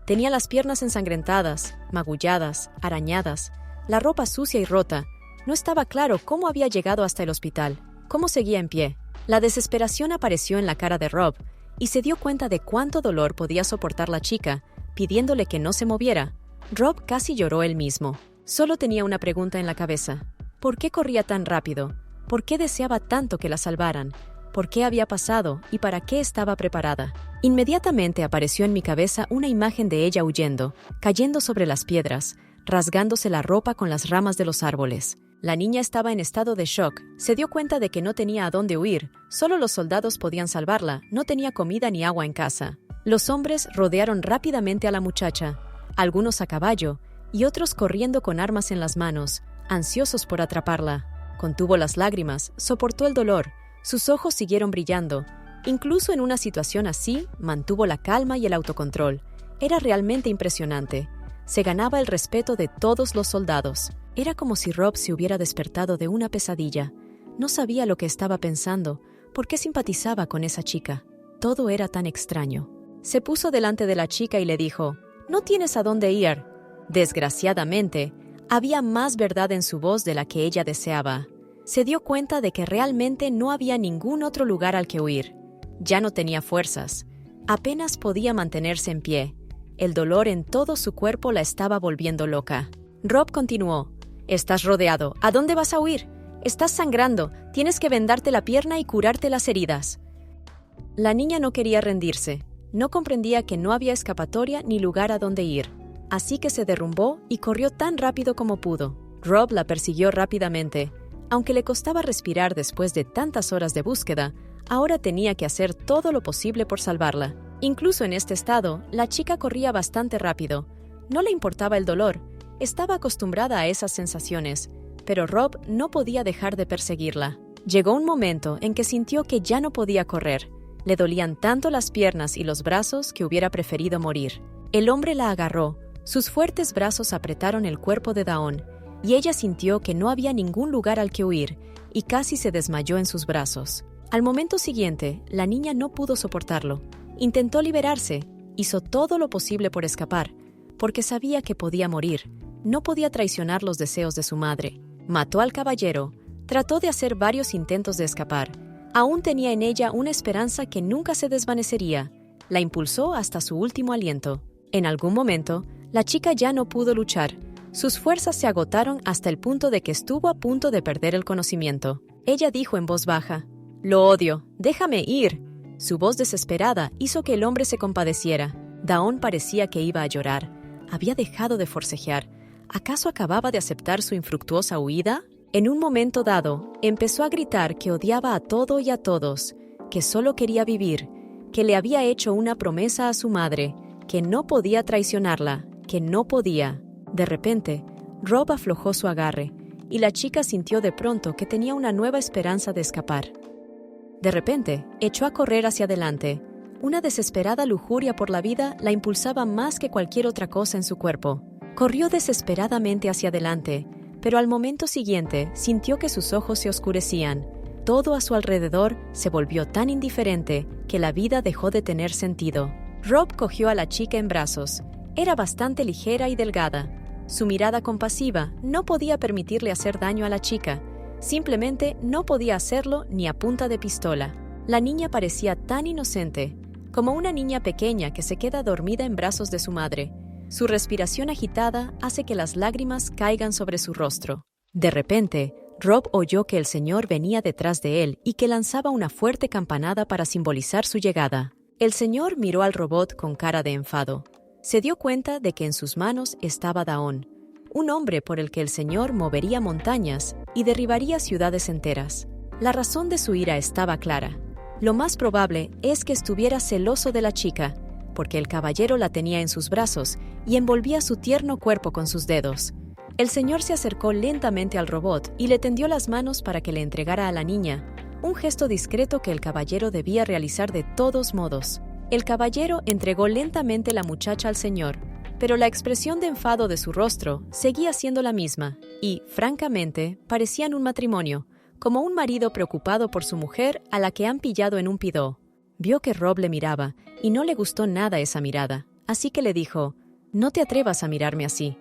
Tenía las piernas ensangrentadas, magulladas, arañadas, la ropa sucia y rota. No estaba claro cómo había llegado hasta el hospital, cómo seguía en pie. La desesperación apareció en la cara de Rob y se dio cuenta de cuánto dolor podía soportar la chica, pidiéndole que no se moviera. Rob casi lloró él mismo. Solo tenía una pregunta en la cabeza. ¿Por qué corría tan rápido? ¿Por qué deseaba tanto que la salvaran? ¿Por qué había pasado y para qué estaba preparada? Inmediatamente apareció en mi cabeza una imagen de ella huyendo, cayendo sobre las piedras, rasgándose la ropa con las ramas de los árboles. La niña estaba en estado de shock. Se dio cuenta de que no tenía a dónde huir. Solo los soldados podían salvarla. No tenía comida ni agua en casa. Los hombres rodearon rápidamente a la muchacha, algunos a caballo y otros corriendo con armas en las manos, ansiosos por atraparla. Contuvo las lágrimas, soportó el dolor. Sus ojos siguieron brillando. Incluso en una situación así, mantuvo la calma y el autocontrol. Era realmente impresionante. Se ganaba el respeto de todos los soldados. Era como si Rob se hubiera despertado de una pesadilla. No sabía lo que estaba pensando, por qué simpatizaba con esa chica. Todo era tan extraño. Se puso delante de la chica y le dijo, «No tienes a dónde ir». Desgraciadamente, había más verdad en su voz de la que ella deseaba. Se dio cuenta de que realmente no había ningún otro lugar al que huir. Ya no tenía fuerzas. Apenas podía mantenerse en pie. El dolor en todo su cuerpo la estaba volviendo loca. Rob continuó, «Estás rodeado. ¿A dónde vas a huir? Estás sangrando. Tienes que vendarte la pierna y curarte las heridas». La niña no quería rendirse. No comprendía que no había escapatoria ni lugar a donde ir. Así que se derrumbó y corrió tan rápido como pudo. Rob la persiguió rápidamente. Aunque le costaba respirar después de tantas horas de búsqueda, ahora tenía que hacer todo lo posible por salvarla. Incluso en este estado, la chica corría bastante rápido. No le importaba el dolor. Estaba acostumbrada a esas sensaciones, pero Rob no podía dejar de perseguirla. Llegó un momento en que sintió que ya no podía correr. Le dolían tanto las piernas y los brazos que hubiera preferido morir. El hombre la agarró. Sus fuertes brazos apretaron el cuerpo de Dawn, y ella sintió que no había ningún lugar al que huir, y casi se desmayó en sus brazos. Al momento siguiente, la niña no pudo soportarlo. Intentó liberarse, hizo todo lo posible por escapar, porque sabía que podía morir. No podía traicionar los deseos de su madre. Mató al caballero, trató de hacer varios intentos de escapar. Aún tenía en ella una esperanza que nunca se desvanecería. La impulsó hasta su último aliento. En algún momento, la chica ya no pudo luchar. Sus fuerzas se agotaron hasta el punto de que estuvo a punto de perder el conocimiento. Ella dijo en voz baja, «Lo odio, déjame ir». Su voz desesperada hizo que el hombre se compadeciera. Dawn parecía que iba a llorar. Había dejado de forcejear. ¿Acaso acababa de aceptar su infructuosa huida? En un momento dado, empezó a gritar que odiaba a todo y a todos, que solo quería vivir, que le había hecho una promesa a su madre, que no podía traicionarla, que no podía. De repente, Rob aflojó su agarre, y la chica sintió de pronto que tenía una nueva esperanza de escapar. De repente, echó a correr hacia adelante. Una desesperada lujuria por la vida la impulsaba más que cualquier otra cosa en su cuerpo. Corrió desesperadamente hacia adelante, pero al momento siguiente sintió que sus ojos se oscurecían. Todo a su alrededor se volvió tan indiferente que la vida dejó de tener sentido. Rob cogió a la chica en brazos. Era bastante ligera y delgada. Su mirada compasiva no podía permitirle hacer daño a la chica. Simplemente no podía hacerlo ni a punta de pistola. La niña parecía tan inocente, como una niña pequeña que se queda dormida en brazos de su madre. Su respiración agitada hace que las lágrimas caigan sobre su rostro. De repente, Rob oyó que el señor venía detrás de él y que lanzaba una fuerte campanada para simbolizar su llegada. El señor miró al robot con cara de enfado. Se dio cuenta de que en sus manos estaba Daón, un hombre por el que el Señor movería montañas y derribaría ciudades enteras. La razón de su ira estaba clara. Lo más probable es que estuviera celoso de la chica, porque el caballero la tenía en sus brazos y envolvía su tierno cuerpo con sus dedos. El Señor se acercó lentamente al robot y le tendió las manos para que le entregara a la niña, un gesto discreto que el caballero debía realizar de todos modos. El caballero entregó lentamente la muchacha al Señor, pero la expresión de enfado de su rostro seguía siendo la misma y, francamente, parecían un matrimonio, como un marido preocupado por su mujer a la que han pillado en un pidó. Vio que Rob le miraba y no le gustó nada esa mirada, así que le dijo: «No te atrevas a mirarme así».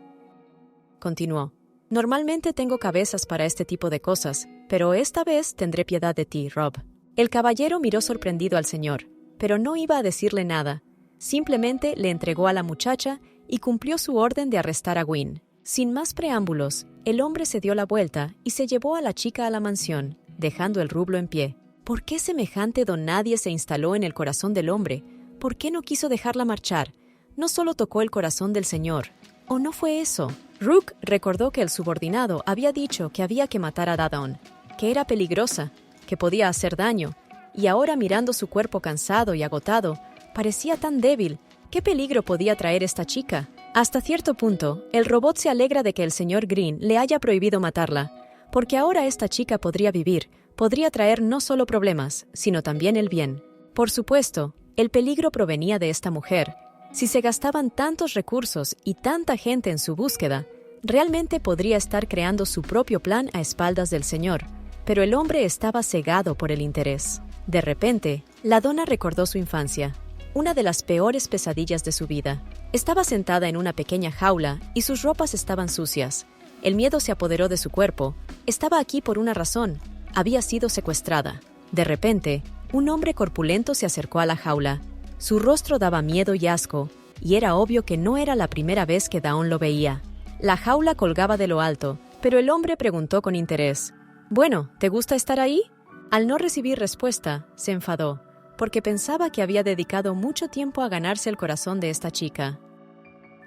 Continuó: «Normalmente tengo cabezas para este tipo de cosas, pero esta vez tendré piedad de ti, Rob». El caballero miró sorprendido al señor, pero no iba a decirle nada. Simplemente le entregó a la muchacha y cumplió su orden de arrestar a Gwyn. Sin más preámbulos, el hombre se dio la vuelta y se llevó a la chica a la mansión, dejando el rublo en pie. ¿Por qué semejante don nadie se instaló en el corazón del hombre? ¿Por qué no quiso dejarla marchar? No solo tocó el corazón del señor. ¿O no fue eso? Rook recordó que el subordinado había dicho que había que matar a Daón, que era peligrosa, que podía hacer daño, y ahora mirando su cuerpo cansado y agotado, parecía tan débil. ¿Qué peligro podía traer esta chica? Hasta cierto punto, el robot se alegra de que el señor Green le haya prohibido matarla, porque ahora esta chica podría vivir, podría traer no solo problemas, sino también el bien. Por supuesto, el peligro provenía de esta mujer. Si se gastaban tantos recursos y tanta gente en su búsqueda, realmente podría estar creando su propio plan a espaldas del señor. Pero el hombre estaba cegado por el interés. De repente, la dona recordó su infancia, una de las peores pesadillas de su vida. Estaba sentada en una pequeña jaula y sus ropas estaban sucias. El miedo se apoderó de su cuerpo. Estaba aquí por una razón. Había sido secuestrada. De repente, un hombre corpulento se acercó a la jaula. Su rostro daba miedo y asco, y era obvio que no era la primera vez que Daón lo veía. La jaula colgaba de lo alto, pero el hombre preguntó con interés: «Bueno, ¿te gusta estar ahí?». Al no recibir respuesta, se enfadó, porque pensaba que había dedicado mucho tiempo a ganarse el corazón de esta chica.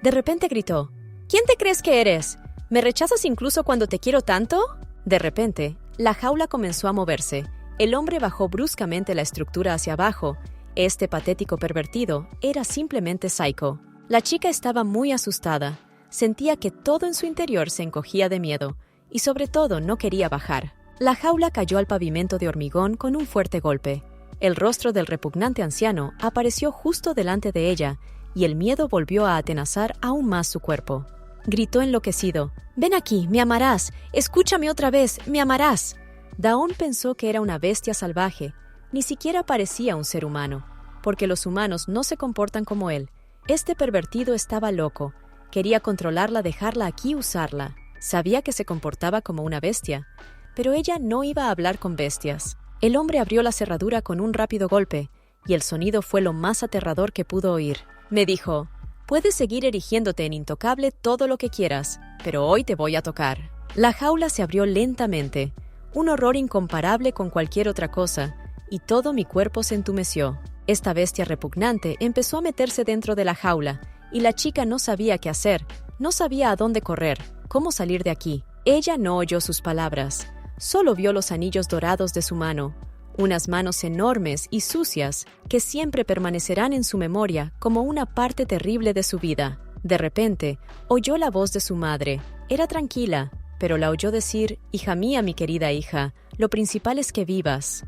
De repente gritó: «¿Quién te crees que eres? ¿Me rechazas incluso cuando te quiero tanto?». De repente, la jaula comenzó a moverse. El hombre bajó bruscamente la estructura hacia abajo. Este patético pervertido era simplemente Psycho. La chica estaba muy asustada. Sentía que todo en su interior se encogía de miedo, y sobre todo no quería bajar. La jaula cayó al pavimento de hormigón con un fuerte golpe. El rostro del repugnante anciano apareció justo delante de ella, y el miedo volvió a atenazar aún más su cuerpo. Gritó enloquecido: «Ven aquí, me amarás. Escúchame otra vez, me amarás». Daón pensó que era una bestia salvaje. Ni siquiera parecía un ser humano, porque los humanos no se comportan como él. Este pervertido estaba loco. Quería controlarla, dejarla aquí, usarla. Sabía que se comportaba como una bestia, pero ella no iba a hablar con bestias. El hombre abrió la cerradura con un rápido golpe, y el sonido fue lo más aterrador que pudo oír. Me dijo: «Puedes seguir erigiéndote en intocable todo lo que quieras, pero hoy te voy a tocar». La jaula se abrió lentamente, un horror incomparable con cualquier otra cosa, y todo mi cuerpo se entumeció. Esta bestia repugnante empezó a meterse dentro de la jaula, y la chica no sabía qué hacer, no sabía a dónde correr, cómo salir de aquí. Ella no oyó sus palabras, solo vio los anillos dorados de su mano, unas manos enormes y sucias que siempre permanecerán en su memoria como una parte terrible de su vida. De repente, oyó la voz de su madre. Era tranquila, pero la oyó decir: «Hija mía, mi querida hija, lo principal es que vivas».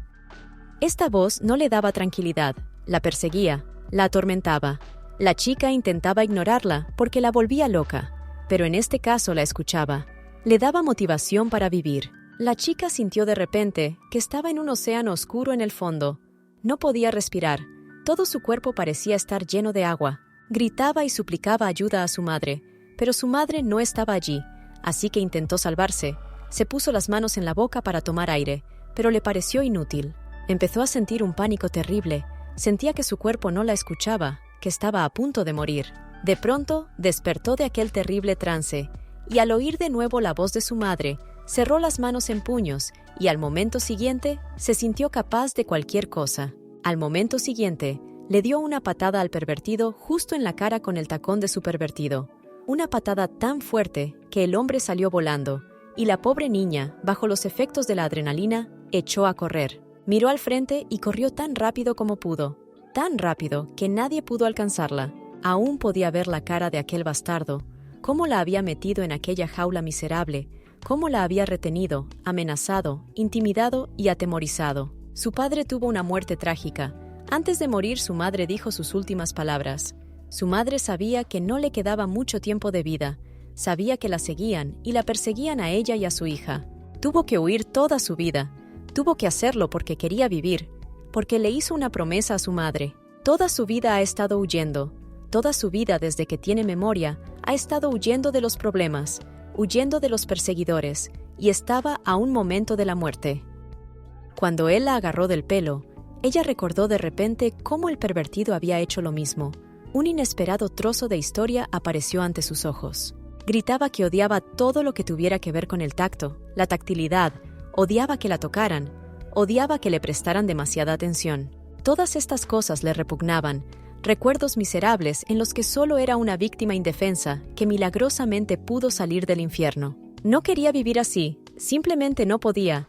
Esta voz no le daba tranquilidad, la perseguía, la atormentaba. La chica intentaba ignorarla porque la volvía loca, pero en este caso la escuchaba. Le daba motivación para vivir. La chica sintió de repente que estaba en un océano oscuro en el fondo. No podía respirar. Todo su cuerpo parecía estar lleno de agua. Gritaba y suplicaba ayuda a su madre, pero su madre no estaba allí, así que intentó salvarse. Se puso las manos en la boca para tomar aire, pero le pareció inútil. Empezó a sentir un pánico terrible. Sentía que su cuerpo no la escuchaba, que estaba a punto de morir. De pronto, despertó de aquel terrible trance, y al oír de nuevo la voz de su madre, cerró las manos en puños, y al momento siguiente, se sintió capaz de cualquier cosa. Al momento siguiente, Le dio una patada al pervertido justo en la cara con el tacón de su pervertido. Una patada tan fuerte que el hombre salió volando, y la pobre niña, bajo los efectos de la adrenalina, echó a correr. Miró al frente y corrió tan rápido como pudo. Tan rápido que nadie pudo alcanzarla. Aún podía ver la cara de aquel bastardo, cómo la había metido en aquella jaula miserable, cómo la había retenido, amenazado, intimidado y atemorizado. Su padre tuvo una muerte trágica. Antes de morir, su madre dijo sus últimas palabras. Su madre sabía que no le quedaba mucho tiempo de vida. Sabía que la seguían y la perseguían a ella y a su hija. Tuvo que huir toda su vida. Tuvo que hacerlo porque quería vivir, porque le hizo una promesa a su madre. Toda su vida ha estado huyendo. Toda su vida, desde que tiene memoria, ha estado huyendo de los problemas, huyendo de los perseguidores, y estaba a un momento de la muerte. Cuando él la agarró del pelo, ella recordó de repente cómo el pervertido había hecho lo mismo. Un inesperado trozo de historia apareció ante sus ojos. Gritaba que odiaba todo lo que tuviera que ver con el tacto, la tactilidad, odiaba que la tocaran, odiaba que le prestaran demasiada atención. Todas estas cosas le repugnaban, recuerdos miserables en los que solo era una víctima indefensa que milagrosamente pudo salir del infierno. No quería vivir así, simplemente no podía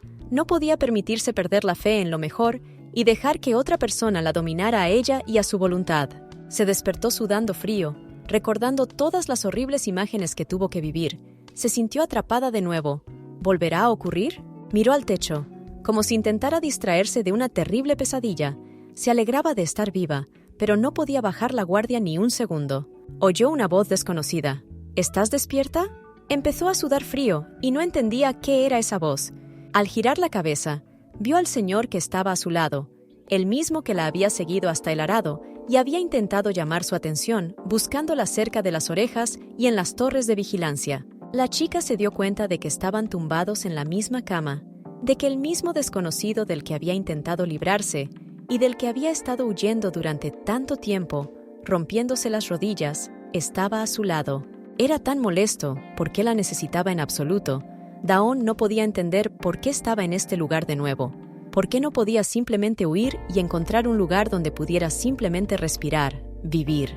permitirse perder la fe en lo mejor y dejar que otra persona la dominara a ella y a su voluntad. Se despertó sudando frío, recordando todas las horribles imágenes que tuvo que vivir. Se sintió atrapada de nuevo. ¿Volverá a ocurrir? Miró al techo, como si intentara distraerse de una terrible pesadilla. Se alegraba de estar viva, pero no podía bajar la guardia ni un segundo. Oyó una voz desconocida. ¿Estás despierta? Empezó a sudar frío y no entendía qué era esa voz. Al girar la cabeza, vio al señor que estaba a su lado, el mismo que la había seguido hasta el arado y había intentado llamar su atención, buscándola cerca de las orejas y en las torres de vigilancia. La chica se dio cuenta de que estaban tumbados en la misma cama, de que el mismo desconocido del que había intentado librarse y del que había estado huyendo durante tanto tiempo, rompiéndose las rodillas, estaba a su lado. Era tan molesto, porque la necesitaba en absoluto. Dawn no podía entender por qué estaba en este lugar de nuevo. ¿Por qué no podía simplemente huir y encontrar un lugar donde pudiera simplemente respirar, vivir?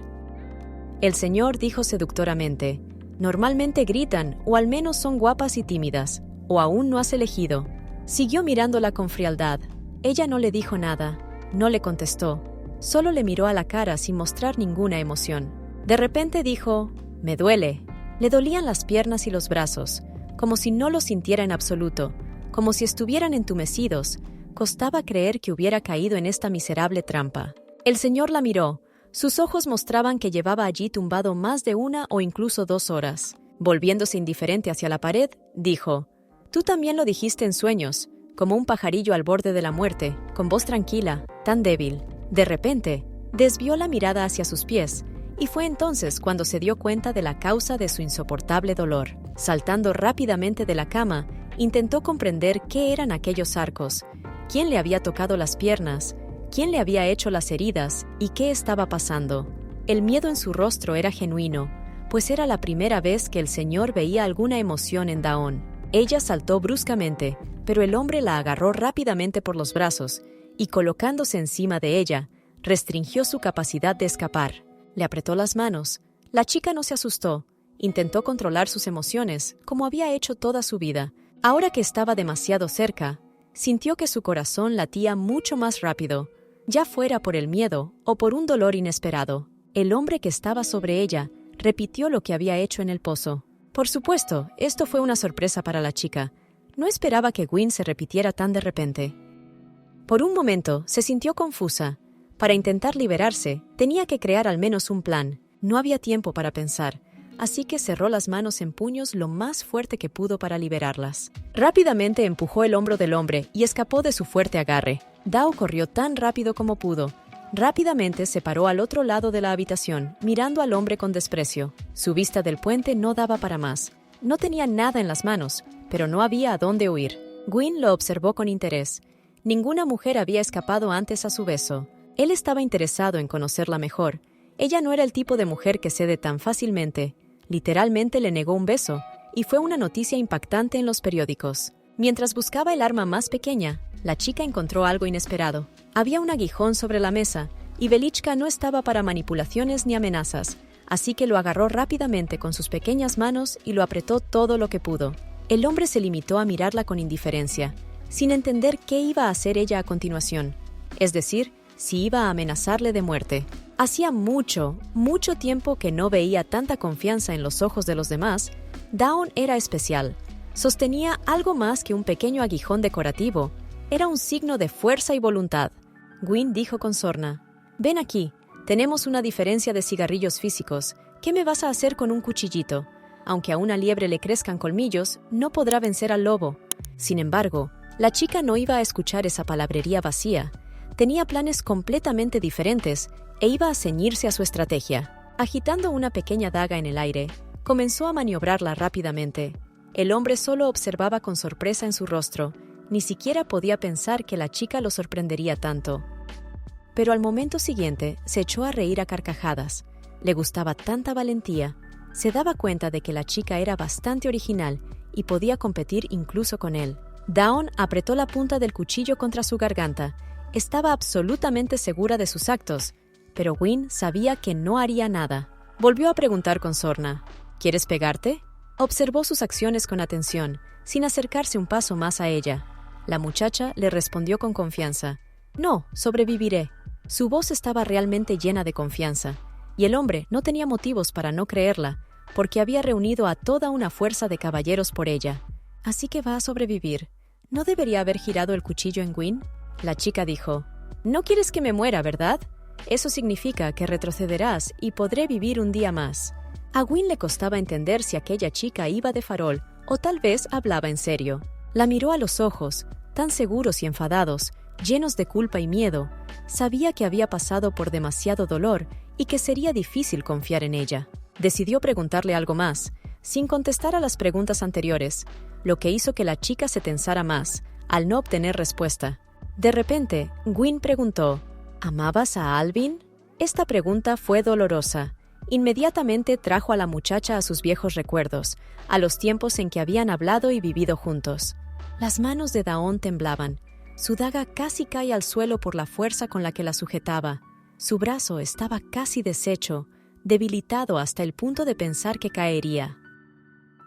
El señor dijo seductoramente: «Normalmente gritan, o al menos son guapas y tímidas, o aún no has elegido». Siguió mirándola con frialdad. Ella no le dijo nada, no le contestó, solo le miró a la cara sin mostrar ninguna emoción. De repente dijo: «Me duele». Le dolían las piernas y los brazos, como si no lo sintiera en absoluto, como si estuvieran entumecidos. Costaba creer que hubiera caído en esta miserable trampa. El señor la miró. Sus ojos mostraban que llevaba allí tumbado más de 1 o incluso 2 horas. Volviéndose indiferente hacia la pared, dijo: «Tú también lo dijiste en sueños, como un pajarillo al borde de la muerte, con voz tranquila, tan débil». De repente, desvió la mirada hacia sus pies, y fue entonces cuando se dio cuenta de la causa de su insoportable dolor. Saltando rápidamente de la cama, intentó comprender qué eran aquellos arcos, quién le había tocado las piernas, quién le había hecho las heridas y qué estaba pasando. El miedo en su rostro era genuino, pues era la primera vez que el señor veía alguna emoción en Dawn. Ella saltó bruscamente, pero el hombre la agarró rápidamente por los brazos y, colocándose encima de ella, restringió su capacidad de escapar. Le apretó las manos. La chica no se asustó. Intentó controlar sus emociones, como había hecho toda su vida. Ahora que estaba demasiado cerca, sintió que su corazón latía mucho más rápido, ya fuera por el miedo o por un dolor inesperado. El hombre que estaba sobre ella repitió lo que había hecho en el pozo. Por supuesto, esto fue una sorpresa para la chica. No esperaba que Gwyn se repitiera tan de repente. Por un momento se sintió confusa. Para intentar liberarse, tenía que crear al menos un plan. No había tiempo para pensar, así que cerró las manos en puños lo más fuerte que pudo para liberarlas. Rápidamente empujó el hombro del hombre y escapó de su fuerte agarre. Dao corrió tan rápido como pudo. Rápidamente se paró al otro lado de la habitación, mirando al hombre con desprecio. Su vista del puente no daba para más. No tenía nada en las manos, pero no había a dónde huir. Gwyn lo observó con interés. Ninguna mujer había escapado antes a su beso. Él estaba interesado en conocerla mejor. Ella no era el tipo de mujer que cede tan fácilmente. Literalmente le negó un beso, y fue una noticia impactante en los periódicos. Mientras buscaba el arma más pequeña, la chica encontró algo inesperado. Había un aguijón sobre la mesa, y Velichka no estaba para manipulaciones ni amenazas, así que lo agarró rápidamente con sus pequeñas manos y lo apretó todo lo que pudo. El hombre se limitó a mirarla con indiferencia, sin entender qué iba a hacer ella a continuación, es decir, si iba a amenazarle de muerte. Hacía mucho tiempo que no veía tanta confianza en los ojos de los demás. Dawn era especial. Sostenía algo más que un pequeño aguijón decorativo. Era un signo de fuerza y voluntad. Gwyn dijo con sorna: «Ven aquí, tenemos una diferencia de cigarrillos físicos. ¿Qué me vas a hacer con un cuchillito? Aunque a una liebre le crezcan colmillos, no podrá vencer al lobo». Sin embargo, la chica no iba a escuchar esa palabrería vacía. Tenía planes completamente diferentes e iba a ceñirse a su estrategia. Agitando una pequeña daga en el aire, comenzó a maniobrarla rápidamente. El hombre solo observaba con sorpresa en su rostro. Ni siquiera podía pensar que la chica lo sorprendería tanto. Pero al momento siguiente se echó a reír a carcajadas. Le gustaba tanta valentía. Se daba cuenta de que la chica era bastante original y podía competir incluso con él. Dawn apretó la punta del cuchillo contra su garganta. Estaba absolutamente segura de sus actos, pero Gwyn sabía que no haría nada. Volvió a preguntar con sorna: «¿Quieres pegarte?». Observó sus acciones con atención, sin acercarse un paso más a ella. La muchacha le respondió con confianza: «No, sobreviviré». Su voz estaba realmente llena de confianza, y el hombre no tenía motivos para no creerla, porque había reunido a toda una fuerza de caballeros por ella. «Así que va a sobrevivir. ¿No debería haber girado el cuchillo en Gwyn?». La chica dijo: «No quieres que me muera, ¿verdad? Eso significa que retrocederás y podré vivir un día más». A Gwyn le costaba entender si aquella chica iba de farol o tal vez hablaba en serio. La miró a los ojos, tan seguros y enfadados, llenos de culpa y miedo. Sabía que había pasado por demasiado dolor y que sería difícil confiar en ella. Decidió preguntarle algo más, sin contestar a las preguntas anteriores, lo que hizo que la chica se tensara más, al no obtener respuesta. De repente, Gwyn preguntó: «¿Amabas a Alvin?». Esta pregunta fue dolorosa. Inmediatamente trajo a la muchacha a sus viejos recuerdos, a los tiempos en que habían hablado y vivido juntos. Las manos de Dawn temblaban. Su daga casi cae al suelo por la fuerza con la que la sujetaba. Su brazo estaba casi deshecho, debilitado hasta el punto de pensar que caería.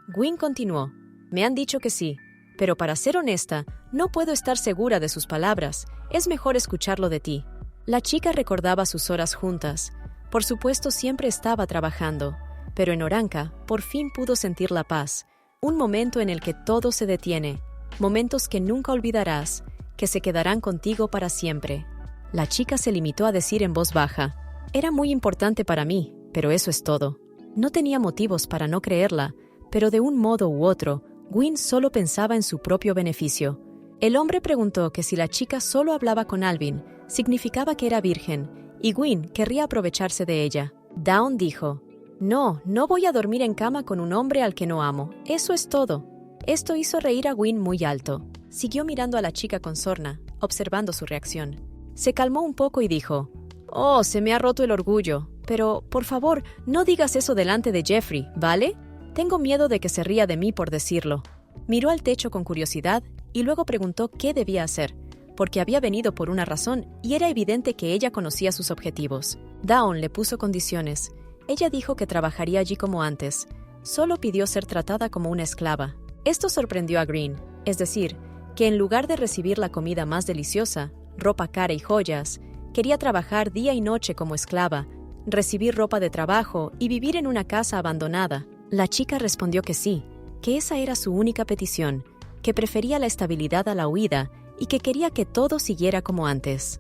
Gwyn continuó: «Me han dicho que sí, pero para ser honesta, no puedo estar segura de sus palabras. Es mejor escucharlo de ti». La chica recordaba sus horas juntas. Por supuesto, siempre estaba trabajando, pero en Oranka por fin pudo sentir la paz, un momento en el que todo se detiene, momentos que nunca olvidarás, que se quedarán contigo para siempre. La chica se limitó a decir en voz baja: «Era muy importante para mí, pero eso es todo». No tenía motivos para no creerla, pero de un modo u otro, Gwyn solo pensaba en su propio beneficio. El hombre preguntó que si la chica solo hablaba con Alvin, significaba que era virgen, y Gwyn querría aprovecharse de ella. Dawn dijo: «No, no voy a dormir en cama con un hombre al que no amo. Eso es todo». Esto hizo reír a Gwyn muy alto. Siguió mirando a la chica con sorna, observando su reacción. Se calmó un poco y dijo: «Oh, se me ha roto el orgullo. Pero, por favor, no digas eso delante de Jeffrey, ¿vale? Tengo miedo de que se ría de mí por decirlo». Miró al techo con curiosidad y luego preguntó qué debía hacer, porque había venido por una razón y era evidente que ella conocía sus objetivos. Dawn le puso condiciones. Ella dijo que trabajaría allí como antes. Solo pidió ser tratada como una esclava. Esto sorprendió a Green, es decir, que en lugar de recibir la comida más deliciosa, ropa cara y joyas, quería trabajar día y noche como esclava, recibir ropa de trabajo y vivir en una casa abandonada. La chica respondió que sí, que esa era su única petición, que prefería la estabilidad a la huida y que quería que todo siguiera como antes.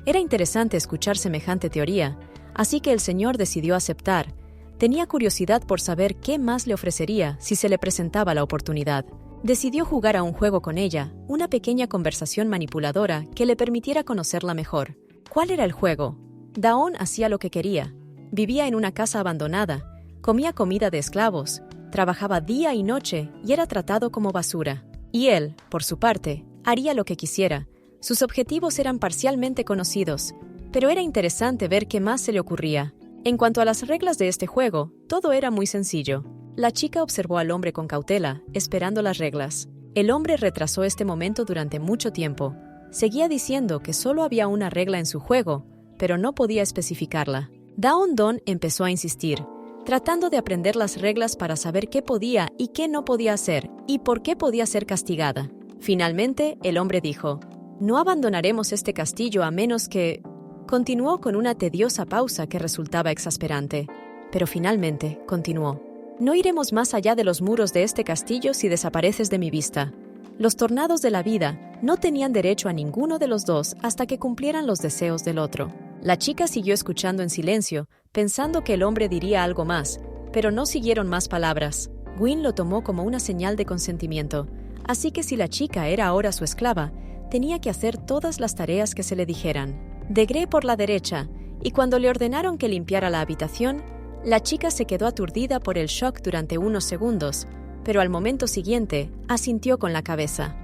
Era interesante escuchar semejante teoría, así que el señor decidió aceptar. Tenía curiosidad por saber qué más le ofrecería si se le presentaba la oportunidad. Decidió jugar a un juego con ella, una pequeña conversación manipuladora que le permitiera conocerla mejor. ¿Cuál era el juego? Dawn hacía lo que quería. Vivía en una casa abandonada, comía comida de esclavos, trabajaba día y noche y era tratado como basura. Y él, por su parte, haría lo que quisiera. Sus objetivos eran parcialmente conocidos, pero era interesante ver qué más se le ocurría. En cuanto a las reglas de este juego, todo era muy sencillo. La chica observó al hombre con cautela, esperando las reglas. El hombre retrasó este momento durante mucho tiempo. Seguía diciendo que solo había una regla en su juego, pero no podía especificarla. Dawn empezó a insistir, tratando de aprender las reglas para saber qué podía y qué no podía hacer, y por qué podía ser castigada. Finalmente, el hombre dijo, «No abandonaremos este castillo a menos que...». Continuó con una tediosa pausa que resultaba exasperante. Pero finalmente, continuó, «No iremos más allá de los muros de este castillo si desapareces de mi vista». Los tornados de la vida no tenían derecho a ninguno de los dos hasta que cumplieran los deseos del otro. La chica siguió escuchando en silencio, pensando que el hombre diría algo más, pero no siguieron más palabras. Gwyn lo tomó como una señal de consentimiento, así que si la chica era ahora su esclava, tenía que hacer todas las tareas que se le dijeran. Degré por la derecha, y cuando le ordenaron que limpiara la habitación, la chica se quedó aturdida por el shock durante unos segundos, pero al momento siguiente asintió con la cabeza.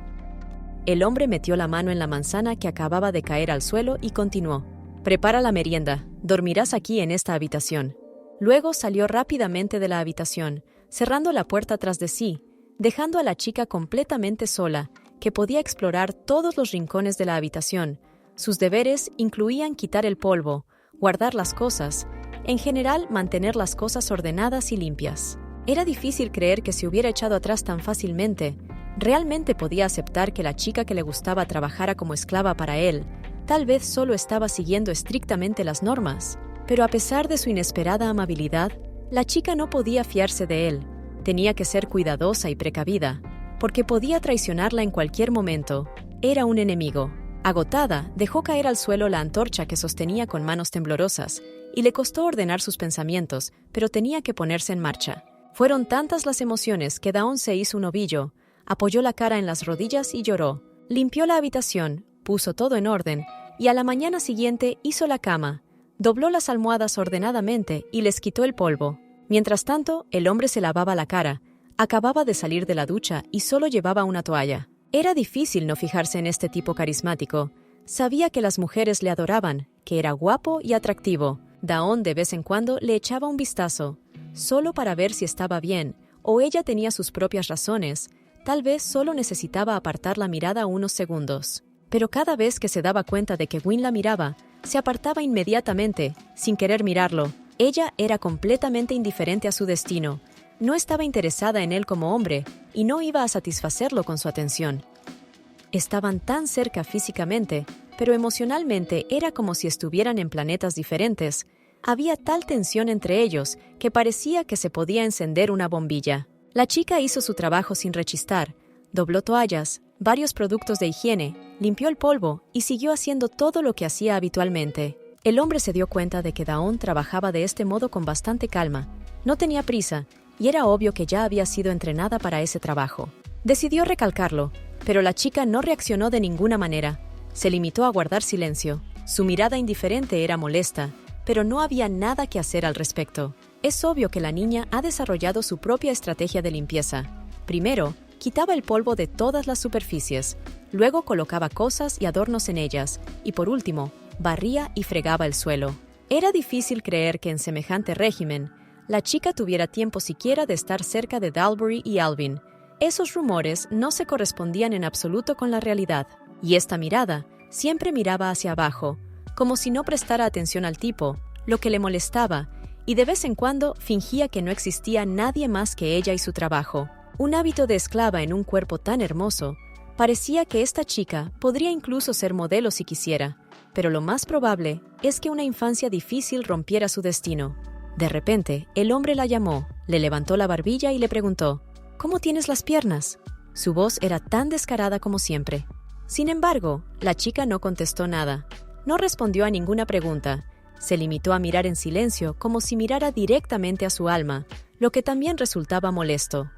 El hombre metió la mano en la manzana que acababa de caer al suelo y continuó. «Prepara la merienda, dormirás aquí en esta habitación». Luego salió rápidamente de la habitación, cerrando la puerta tras de sí, dejando a la chica completamente sola, que podía explorar todos los rincones de la habitación. Sus deberes incluían quitar el polvo, guardar las cosas, en general mantener las cosas ordenadas y limpias. Era difícil creer que se hubiera echado atrás tan fácilmente. Realmente podía aceptar que la chica que le gustaba trabajara como esclava para él. Tal vez solo estaba siguiendo estrictamente las normas. Pero a pesar de su inesperada amabilidad, la chica no podía fiarse de él. Tenía que ser cuidadosa y precavida, porque podía traicionarla en cualquier momento. Era un enemigo. Agotada, dejó caer al suelo la antorcha que sostenía con manos temblorosas, y le costó ordenar sus pensamientos, pero tenía que ponerse en marcha. Fueron tantas las emociones que Dawn se hizo un ovillo, apoyó la cara en las rodillas y lloró. Limpió la habitación, puso todo en orden, y a la mañana siguiente hizo la cama, dobló las almohadas ordenadamente y les quitó el polvo. Mientras tanto, el hombre se lavaba la cara, acababa de salir de la ducha y solo llevaba una toalla. Era difícil no fijarse en este tipo carismático. Sabía que las mujeres le adoraban, que era guapo y atractivo. Dawn de vez en cuando le echaba un vistazo, solo para ver si estaba bien, o ella tenía sus propias razones. Tal vez solo necesitaba apartar la mirada unos segundos. Pero cada vez que se daba cuenta de que Gwyn la miraba, se apartaba inmediatamente, sin querer mirarlo. Ella era completamente indiferente a su destino. No estaba interesada en él como hombre, y no iba a satisfacerlo con su atención. Estaban tan cerca físicamente, pero emocionalmente era como si estuvieran en planetas diferentes. Había tal tensión entre ellos que parecía que se podía encender una bombilla. La chica hizo su trabajo sin rechistar, dobló toallas, varios productos de higiene, limpió el polvo y siguió haciendo todo lo que hacía habitualmente. El hombre se dio cuenta de que Dawn trabajaba de este modo con bastante calma. No tenía prisa, y era obvio que ya había sido entrenada para ese trabajo. Decidió recalcarlo, pero la chica no reaccionó de ninguna manera. Se limitó a guardar silencio. Su mirada indiferente era molesta, pero no había nada que hacer al respecto. Es obvio que la niña ha desarrollado su propia estrategia de limpieza. Primero, quitaba el polvo de todas las superficies, luego colocaba cosas y adornos en ellas, y por último, barría y fregaba el suelo. Era difícil creer que en semejante régimen, la chica tuviera tiempo siquiera de estar cerca de Dalbury y Alvin. Esos rumores no se correspondían en absoluto con la realidad, y esta mirada siempre miraba hacia abajo, como si no prestara atención al tipo, lo que le molestaba, y de vez en cuando fingía que no existía nadie más que ella y su trabajo. Un hábito de esclava en un cuerpo tan hermoso. Parecía que esta chica podría incluso ser modelo si quisiera, pero lo más probable es que una infancia difícil rompiera su destino. De repente, el hombre la llamó, le levantó la barbilla y le preguntó, «¿Cómo tienes las piernas?». Su voz era tan descarada como siempre. Sin embargo, la chica no contestó nada. No respondió a ninguna pregunta. Se limitó a mirar en silencio como si mirara directamente a su alma, lo que también resultaba molesto.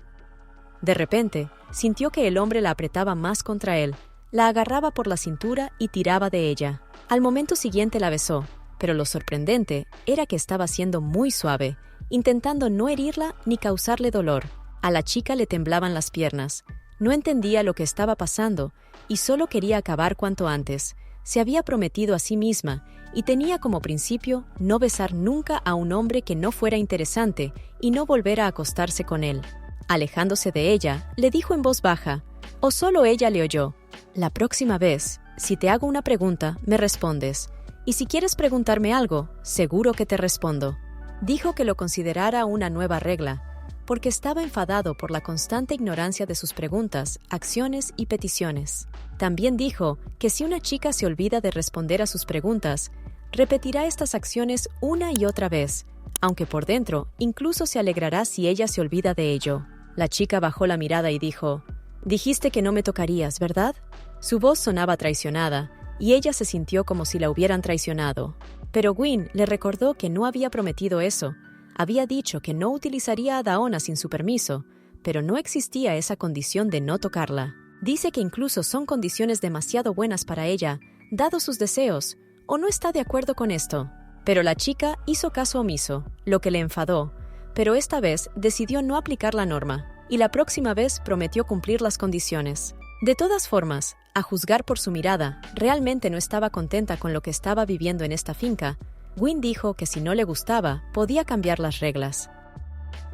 De repente, sintió que el hombre la apretaba más contra él, la agarraba por la cintura y tiraba de ella. Al momento siguiente la besó, pero lo sorprendente era que estaba siendo muy suave, intentando no herirla ni causarle dolor. A la chica le temblaban las piernas. No entendía lo que estaba pasando y solo quería acabar cuanto antes. Se había prometido a sí misma y tenía como principio no besar nunca a un hombre que no fuera interesante y no volver a acostarse con él. Alejándose de ella, le dijo en voz baja, o solo ella le oyó, «La próxima vez, si te hago una pregunta, me respondes, y si quieres preguntarme algo, seguro que te respondo. Dijo que lo considerara una nueva regla, porque estaba enfadado por la constante ignorancia de sus preguntas, acciones y peticiones. También dijo que si una chica se olvida de responder a sus preguntas, repetirá estas acciones una y otra vez, aunque por dentro incluso se alegrará si ella se olvida de ello. La chica bajó la mirada y dijo: «Dijiste que no me tocarías, ¿verdad?». Su voz sonaba traicionada, y ella se sintió como si la hubieran traicionado. Pero Gwyn le recordó que no había prometido eso. Había dicho que no utilizaría a Daona sin su permiso, pero no existía esa condición de no tocarla. Dice que incluso son condiciones demasiado buenas para ella, dados sus deseos, o no está de acuerdo con esto. Pero la chica hizo caso omiso, lo que le enfadó, pero esta vez decidió no aplicar la norma, y la próxima vez prometió cumplir las condiciones. De todas formas, a juzgar por su mirada, realmente no estaba contenta con lo que estaba viviendo en esta finca. Gwyn dijo que si no le gustaba, podía cambiar las reglas.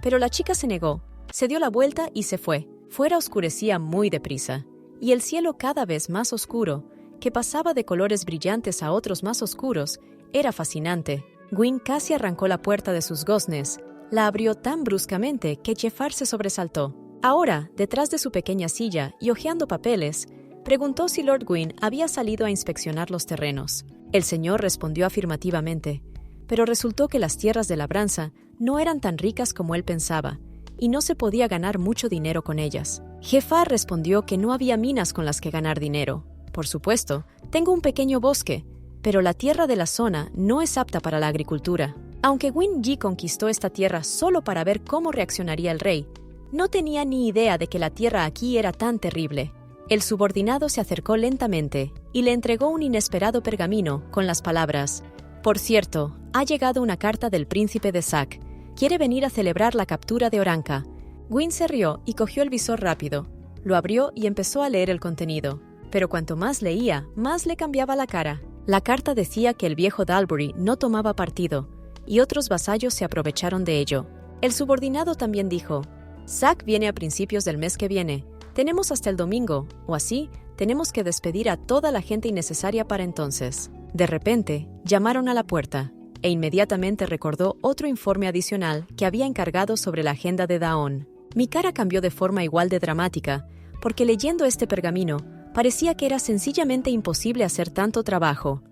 Pero la chica se negó, se dio la vuelta y se fue. Fuera oscurecía muy deprisa, y el cielo cada vez más oscuro, que pasaba de colores brillantes a otros más oscuros, era fascinante. Gwyn casi arrancó la puerta de sus goznes. La abrió tan bruscamente que Jafar se sobresaltó. Ahora, detrás de su pequeña silla y hojeando papeles, preguntó si Lord Gwyn había salido a inspeccionar los terrenos. El señor respondió afirmativamente, pero resultó que las tierras de labranza no eran tan ricas como él pensaba, y no se podía ganar mucho dinero con ellas. Jafar respondió que no había minas con las que ganar dinero. Por supuesto, tengo un pequeño bosque, pero la tierra de la zona no es apta para la agricultura. Aunque Gwyn Yi conquistó esta tierra solo para ver cómo reaccionaría el rey, no tenía ni idea de que la tierra aquí era tan terrible. El subordinado se acercó lentamente y le entregó un inesperado pergamino con las palabras: «Por cierto, ha llegado una carta del príncipe de Zack. Quiere venir a celebrar la captura de Oranka». Gwyn se rió y cogió el visor rápido. Lo abrió y empezó a leer el contenido. Pero cuanto más leía, más le cambiaba la cara. La carta decía que el viejo Dalbury no tomaba partido, y otros vasallos se aprovecharon de ello. El subordinado también dijo: «Zack viene a principios del mes que viene. Tenemos hasta el domingo, o así, tenemos que despedir a toda la gente innecesaria para entonces». De repente, llamaron a la puerta, e inmediatamente recordó otro informe adicional que había encargado sobre la agenda de Daon. Mi cara cambió de forma igual de dramática, porque leyendo este pergamino, parecía que era sencillamente imposible hacer tanto trabajo.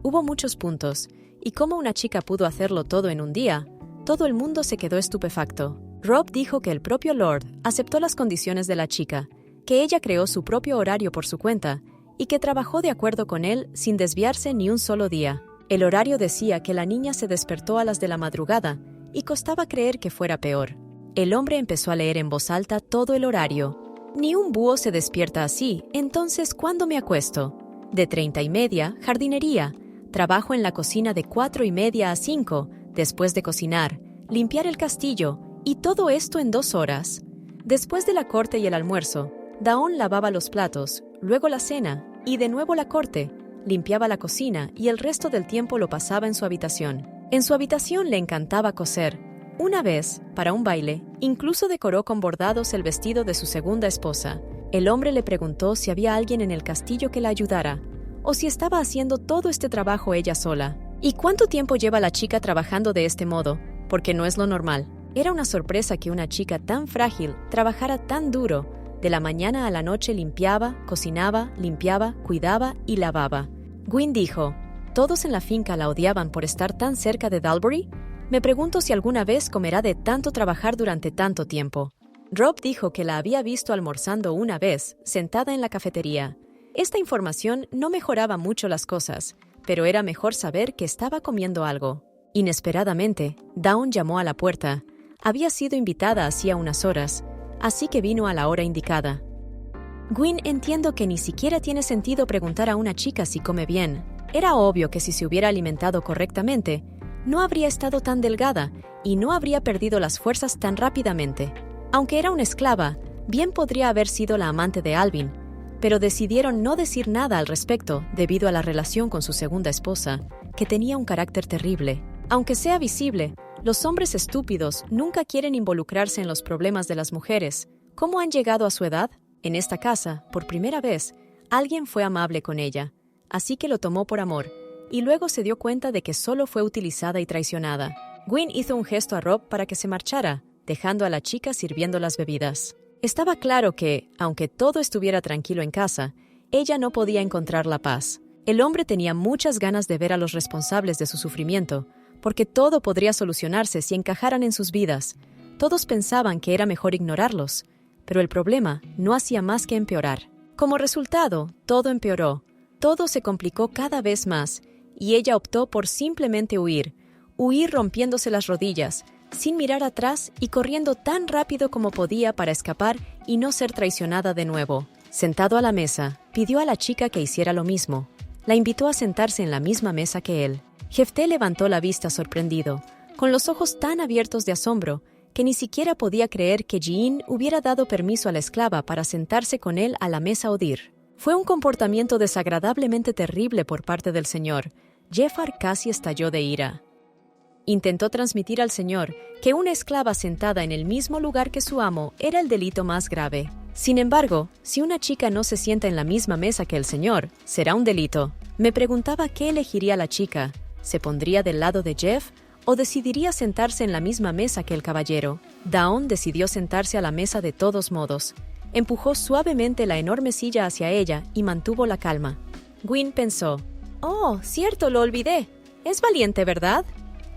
Hubo muchos puntos, y como una chica pudo hacerlo todo en un día, todo el mundo se quedó estupefacto. Rob dijo que el propio Lord aceptó las condiciones de la chica, que ella creó su propio horario por su cuenta y que trabajó de acuerdo con él sin desviarse ni un solo día. El horario decía que la niña se despertó a las de la madrugada y costaba creer que fuera peor. El hombre empezó a leer en voz alta todo el horario. «Ni un búho se despierta así, entonces ¿cuándo me acuesto? De 30:30, jardinería. Trabajo en la cocina de 4:30 a 5, después de cocinar, limpiar el castillo, y todo esto en 2 horas. Después de la corte y el almuerzo, Daon lavaba los platos, luego la cena, y de nuevo la corte, limpiaba la cocina y el resto del tiempo lo pasaba en su habitación. En su habitación le encantaba coser. Una vez, para un baile, incluso decoró con bordados el vestido de su segunda esposa. El hombre le preguntó si había alguien en el castillo que la ayudara, o si estaba haciendo todo este trabajo ella sola. ¿Y cuánto tiempo lleva la chica trabajando de este modo? Porque no es lo normal. Era una sorpresa que una chica tan frágil trabajara tan duro. De la mañana a la noche limpiaba, cocinaba, limpiaba, cuidaba y lavaba. Gwyn dijo: «¿Todos en la finca la odiaban por estar tan cerca de Dalbury? Me pregunto si alguna vez comerá de tanto trabajar durante tanto tiempo». Rob dijo que la había visto almorzando una vez, sentada en la cafetería. Esta información no mejoraba mucho las cosas, pero era mejor saber que estaba comiendo algo. Inesperadamente, Dawn llamó a la puerta. Había sido invitada hacía unas horas, así que vino a la hora indicada. «Gwyn, entiendo que ni siquiera tiene sentido preguntar a una chica si come bien. Era obvio que si se hubiera alimentado correctamente, no habría estado tan delgada y no habría perdido las fuerzas tan rápidamente. Aunque era una esclava, bien podría haber sido la amante de Alvin, pero decidieron no decir nada al respecto debido a la relación con su segunda esposa, que tenía un carácter terrible. Aunque sea visible, los hombres estúpidos nunca quieren involucrarse en los problemas de las mujeres. ¿Cómo han llegado a su edad? En esta casa, por primera vez, alguien fue amable con ella, así que lo tomó por amor, y luego se dio cuenta de que solo fue utilizada y traicionada. Gwyn hizo un gesto a Rob para que se marchara, dejando a la chica sirviendo las bebidas. Estaba claro que, aunque todo estuviera tranquilo en casa, ella no podía encontrar la paz. El hombre tenía muchas ganas de ver a los responsables de su sufrimiento, porque todo podría solucionarse si encajaran en sus vidas. Todos pensaban que era mejor ignorarlos, pero el problema no hacía más que empeorar. Como resultado, todo empeoró. Todo se complicó cada vez más, y ella optó por simplemente huir rompiéndose las rodillas, sin mirar atrás y corriendo tan rápido como podía para escapar y no ser traicionada de nuevo. Sentado a la mesa, pidió a la chica que hiciera lo mismo. La invitó a sentarse en la misma mesa que él. Jefté levantó la vista sorprendido, con los ojos tan abiertos de asombro, que ni siquiera podía creer que Jiin hubiera dado permiso a la esclava para sentarse con él a la mesa Odir. Fue un comportamiento desagradablemente terrible por parte del señor. Jefar casi estalló de ira. Intentó transmitir al señor que una esclava sentada en el mismo lugar que su amo era el delito más grave. Sin embargo, si una chica no se sienta en la misma mesa que el señor, será un delito. Me preguntaba qué elegiría la chica. ¿Se pondría del lado de Jeff o decidiría sentarse en la misma mesa que el caballero? Dawn decidió sentarse a la mesa de todos modos. Empujó suavemente la enorme silla hacia ella y mantuvo la calma. Gwyn pensó, «Oh, cierto, lo olvidé. Es valiente, ¿verdad?»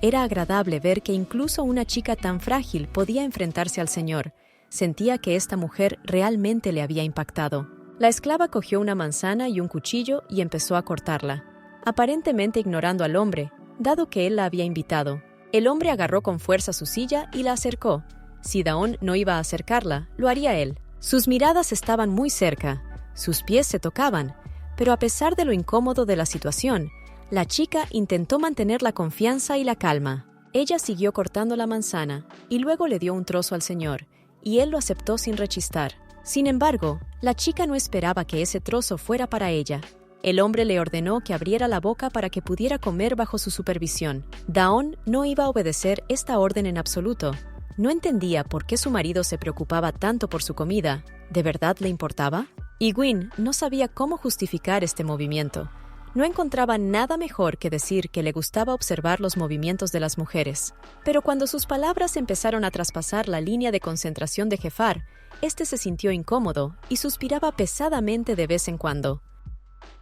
Era agradable ver que incluso una chica tan frágil podía enfrentarse al señor. Sentía que esta mujer realmente le había impactado. La esclava cogió una manzana y un cuchillo y empezó a cortarla, aparentemente ignorando al hombre, dado que él la había invitado. El hombre agarró con fuerza su silla y la acercó. Si Dawn no iba a acercarla, lo haría él. Sus miradas estaban muy cerca, sus pies se tocaban, pero a pesar de lo incómodo de la situación, la chica intentó mantener la confianza y la calma. Ella siguió cortando la manzana y luego le dio un trozo al señor, y él lo aceptó sin rechistar. Sin embargo, la chica no esperaba que ese trozo fuera para ella. El hombre le ordenó que abriera la boca para que pudiera comer bajo su supervisión. Dawn no iba a obedecer esta orden en absoluto. No entendía por qué su marido se preocupaba tanto por su comida. ¿De verdad le importaba? Y Gwyn no sabía cómo justificar este movimiento. No encontraba nada mejor que decir que le gustaba observar los movimientos de las mujeres. Pero cuando sus palabras empezaron a traspasar la línea de concentración de Jefar, este se sintió incómodo y suspiraba pesadamente de vez en cuando.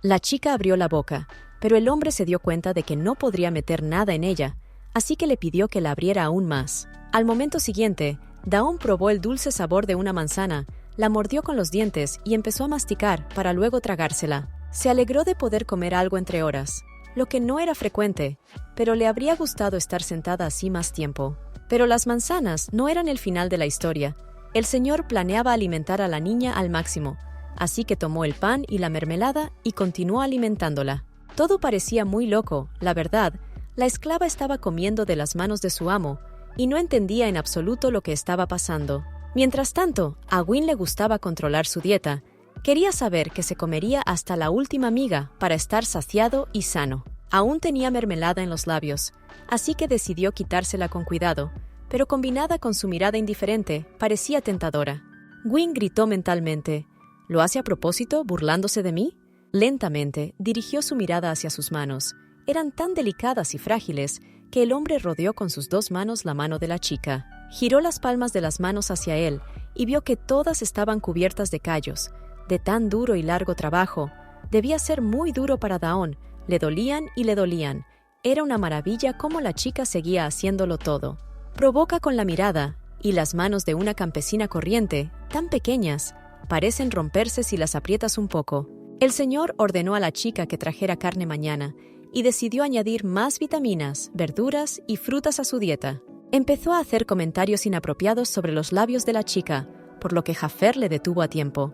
La chica abrió la boca, pero el hombre se dio cuenta de que no podría meter nada en ella, así que le pidió que la abriera aún más. Al momento siguiente, Dawn probó el dulce sabor de una manzana, la mordió con los dientes y empezó a masticar para luego tragársela. Se alegró de poder comer algo entre horas, lo que no era frecuente, pero le habría gustado estar sentada así más tiempo. Pero las manzanas no eran el final de la historia. El señor planeaba alimentar a la niña al máximo, así que tomó el pan y la mermelada y continuó alimentándola. Todo parecía muy loco, la verdad. La esclava estaba comiendo de las manos de su amo y no entendía en absoluto lo que estaba pasando. Mientras tanto, a Gwyn le gustaba controlar su dieta. Quería saber que se comería hasta la última miga para estar saciado y sano. Aún tenía mermelada en los labios, así que decidió quitársela con cuidado, pero combinada con su mirada indiferente, parecía tentadora. Gwyn gritó mentalmente, ¿lo hace a propósito, burlándose de mí? Lentamente, dirigió su mirada hacia sus manos. Eran tan delicadas y frágiles que el hombre rodeó con sus dos manos la mano de la chica. Giró las palmas de las manos hacia él y vio que todas estaban cubiertas de callos. De tan duro y largo trabajo, debía ser muy duro para Dawn, le dolían y le dolían. Era una maravilla cómo la chica seguía haciéndolo todo. Provoca con la mirada, y las manos de una campesina corriente, tan pequeñas, parecen romperse si las aprietas un poco. El señor ordenó a la chica que trajera carne mañana, y decidió añadir más vitaminas, verduras y frutas a su dieta. Empezó a hacer comentarios inapropiados sobre los labios de la chica, por lo que Jaffer le detuvo a tiempo.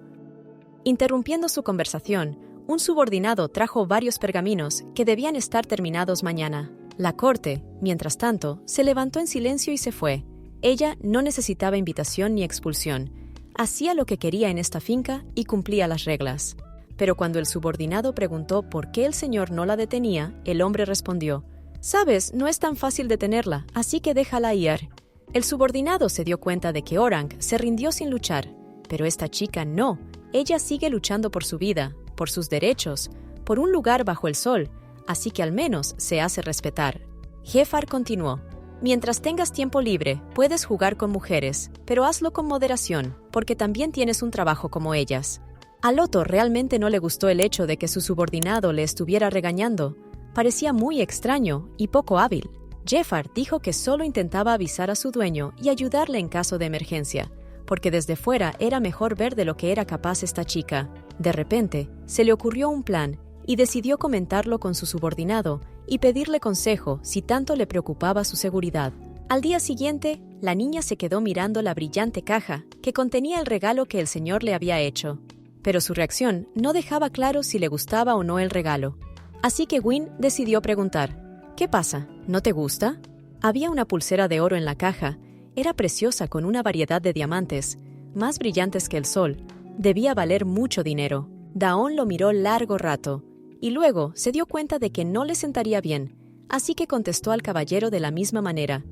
Interrumpiendo su conversación, un subordinado trajo varios pergaminos que debían estar terminados mañana. La corte, mientras tanto, se levantó en silencio y se fue. Ella no necesitaba invitación ni expulsión. Hacía lo que quería en esta finca y cumplía las reglas. Pero cuando el subordinado preguntó por qué el señor no la detenía, el hombre respondió, «Sabes, no es tan fácil detenerla, así que déjala ir». El subordinado se dio cuenta de que Orang se rindió sin luchar, pero esta chica no. Ella sigue luchando por su vida, por sus derechos, por un lugar bajo el sol, así que al menos se hace respetar. Jefar continuó: mientras tengas tiempo libre, puedes jugar con mujeres, pero hazlo con moderación, porque también tienes un trabajo como ellas. A Loto realmente no le gustó el hecho de que su subordinado le estuviera regañando. Parecía muy extraño y poco hábil. Jefar dijo que solo intentaba avisar a su dueño y ayudarle en caso de emergencia, porque desde fuera era mejor ver de lo que era capaz esta chica. De repente, se le ocurrió un plan y decidió comentarlo con su subordinado y pedirle consejo si tanto le preocupaba su seguridad. Al día siguiente, la niña se quedó mirando la brillante caja que contenía el regalo que el señor le había hecho. Pero su reacción no dejaba claro si le gustaba o no el regalo. Así que Gwyn decidió preguntar: ¿qué pasa? ¿No te gusta? Había una pulsera de oro en la caja. Era preciosa con una variedad de diamantes, más brillantes que el sol. Debía valer mucho dinero. Daon lo miró largo rato, y luego se dio cuenta de que no le sentaría bien, así que contestó al caballero de la misma manera.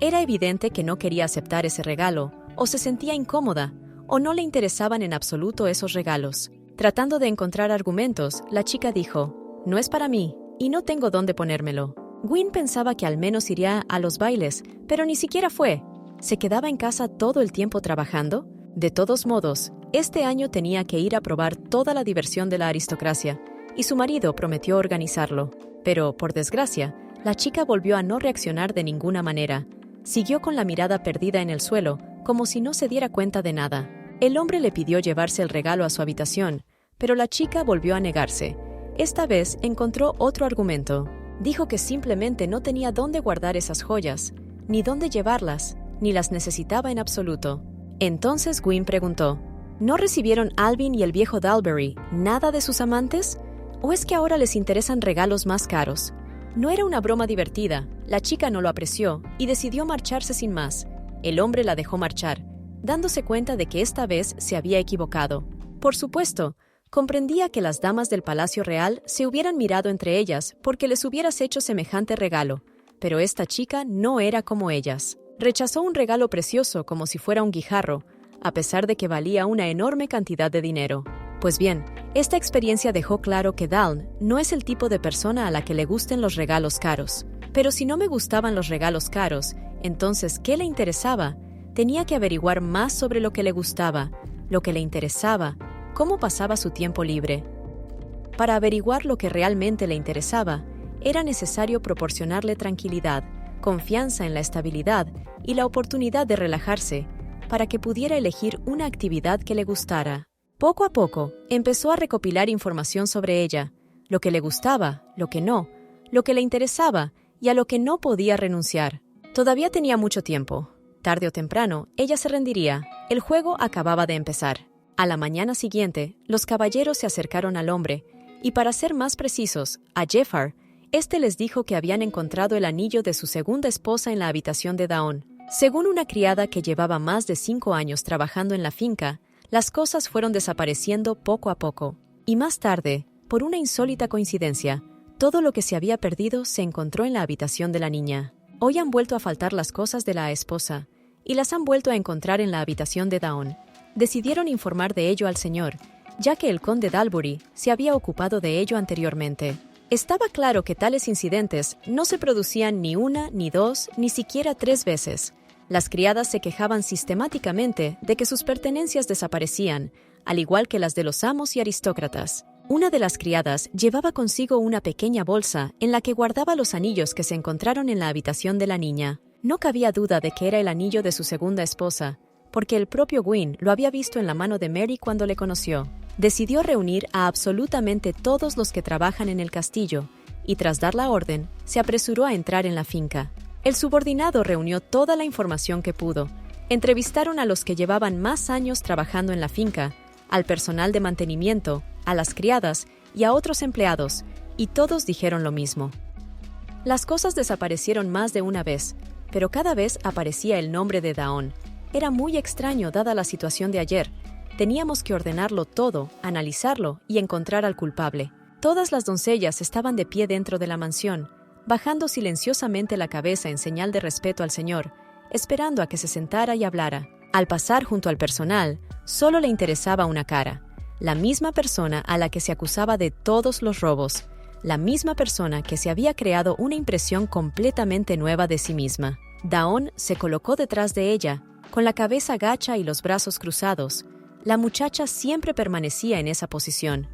Era evidente que no quería aceptar ese regalo, o se sentía incómoda, o no le interesaban en absoluto esos regalos. Tratando de encontrar argumentos, la chica dijo: no es para mí, y no tengo dónde ponérmelo. Gwyn pensaba que al menos iría a los bailes, pero ni siquiera fue. ¿Se quedaba en casa todo el tiempo trabajando? De todos modos, este año tenía que ir a probar toda la diversión de la aristocracia, y su marido prometió organizarlo. Pero, por desgracia, la chica volvió a no reaccionar de ninguna manera. Siguió con la mirada perdida en el suelo, como si no se diera cuenta de nada. El hombre le pidió llevarse el regalo a su habitación, pero la chica volvió a negarse. Esta vez encontró otro argumento. Dijo que simplemente no tenía dónde guardar esas joyas, ni dónde llevarlas, ni las necesitaba en absoluto. Entonces Gwyn preguntó: ¿no recibieron Alvin y el viejo Dalbury nada de sus amantes? ¿O es que ahora les interesan regalos más caros? No era una broma divertida. La chica no lo apreció y decidió marcharse sin más. El hombre la dejó marchar, dándose cuenta de que esta vez se había equivocado. Por supuesto, comprendía que las damas del Palacio Real se hubieran mirado entre ellas porque les hubieras hecho semejante regalo, pero esta chica no era como ellas. Rechazó un regalo precioso como si fuera un guijarro, a pesar de que valía una enorme cantidad de dinero. Pues bien, esta experiencia dejó claro que Dawn no es el tipo de persona a la que le gusten los regalos caros. Pero si no me gustaban los regalos caros, entonces, ¿qué le interesaba? Tenía que averiguar más sobre lo que le gustaba, lo que le interesaba, cómo pasaba su tiempo libre. Para averiguar lo que realmente le interesaba, era necesario proporcionarle tranquilidad, confianza en la estabilidad y la oportunidad de relajarse, para que pudiera elegir una actividad que le gustara. Poco a poco, empezó a recopilar información sobre ella, lo que le gustaba, lo que no, lo que le interesaba y a lo que no podía renunciar. Todavía tenía mucho tiempo. Tarde o temprano, ella se rendiría. El juego acababa de empezar. A la mañana siguiente, los caballeros se acercaron al hombre, y para ser más precisos, a Jefar, este les dijo que habían encontrado el anillo de su segunda esposa en la habitación de Daon. Según una criada que llevaba más de 5 años trabajando en la finca, las cosas fueron desapareciendo poco a poco. Y más tarde, por una insólita coincidencia, todo lo que se había perdido se encontró en la habitación de la niña. Hoy han vuelto a faltar las cosas de la esposa, y las han vuelto a encontrar en la habitación de Daon. Decidieron informar de ello al señor, ya que el conde Dalbury se había ocupado de ello anteriormente. Estaba claro que tales incidentes no se producían ni una, ni dos, ni siquiera 3 veces. Las criadas se quejaban sistemáticamente de que sus pertenencias desaparecían, al igual que las de los amos y aristócratas. Una de las criadas llevaba consigo una pequeña bolsa en la que guardaba los anillos que se encontraron en la habitación de la niña. No cabía duda de que era el anillo de su segunda esposa, porque el propio Gwyn lo había visto en la mano de Mary cuando le conoció. Decidió reunir a absolutamente todos los que trabajan en el castillo, y tras dar la orden, se apresuró a entrar en la finca. El subordinado reunió toda la información que pudo. Entrevistaron a los que llevaban más años trabajando en la finca, al personal de mantenimiento, a las criadas y a otros empleados, y todos dijeron lo mismo. Las cosas desaparecieron más de una vez, pero cada vez aparecía el nombre de Daon. Era muy extraño dada la situación de ayer. Teníamos que ordenarlo todo, analizarlo y encontrar al culpable. Todas las doncellas estaban de pie dentro de la mansión, bajando silenciosamente la cabeza en señal de respeto al señor, esperando a que se sentara y hablara. Al pasar junto al personal, solo le interesaba una cara, la misma persona a la que se acusaba de todos los robos, la misma persona que se había creado una impresión completamente nueva de sí misma. Dawn se colocó detrás de ella, con la cabeza gacha y los brazos cruzados. La muchacha siempre permanecía en esa posición.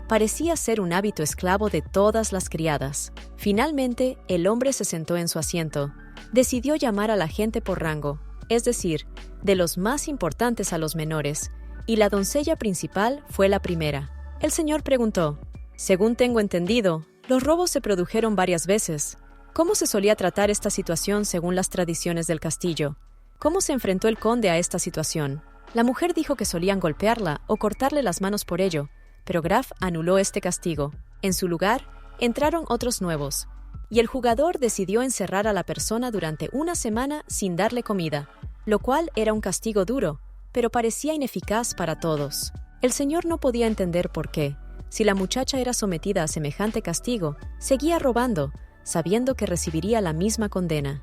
Parecía ser un hábito esclavo de todas las criadas. Finalmente, el hombre se sentó en su asiento. Decidió llamar a la gente por rango, es decir, de los más importantes a los menores, y la doncella principal fue la primera. El señor preguntó: «Según tengo entendido, los robos se produjeron varias veces. ¿Cómo se solía tratar esta situación según las tradiciones del castillo? ¿Cómo se enfrentó el conde a esta situación?» La mujer dijo que solían golpearla o cortarle las manos por ello, pero Graf anuló este castigo. En su lugar, entraron otros nuevos, y el jugador decidió encerrar a la persona durante una semana sin darle comida, lo cual era un castigo duro, pero parecía ineficaz para todos. El señor no podía entender por qué, si la muchacha era sometida a semejante castigo, seguía robando, sabiendo que recibiría la misma condena.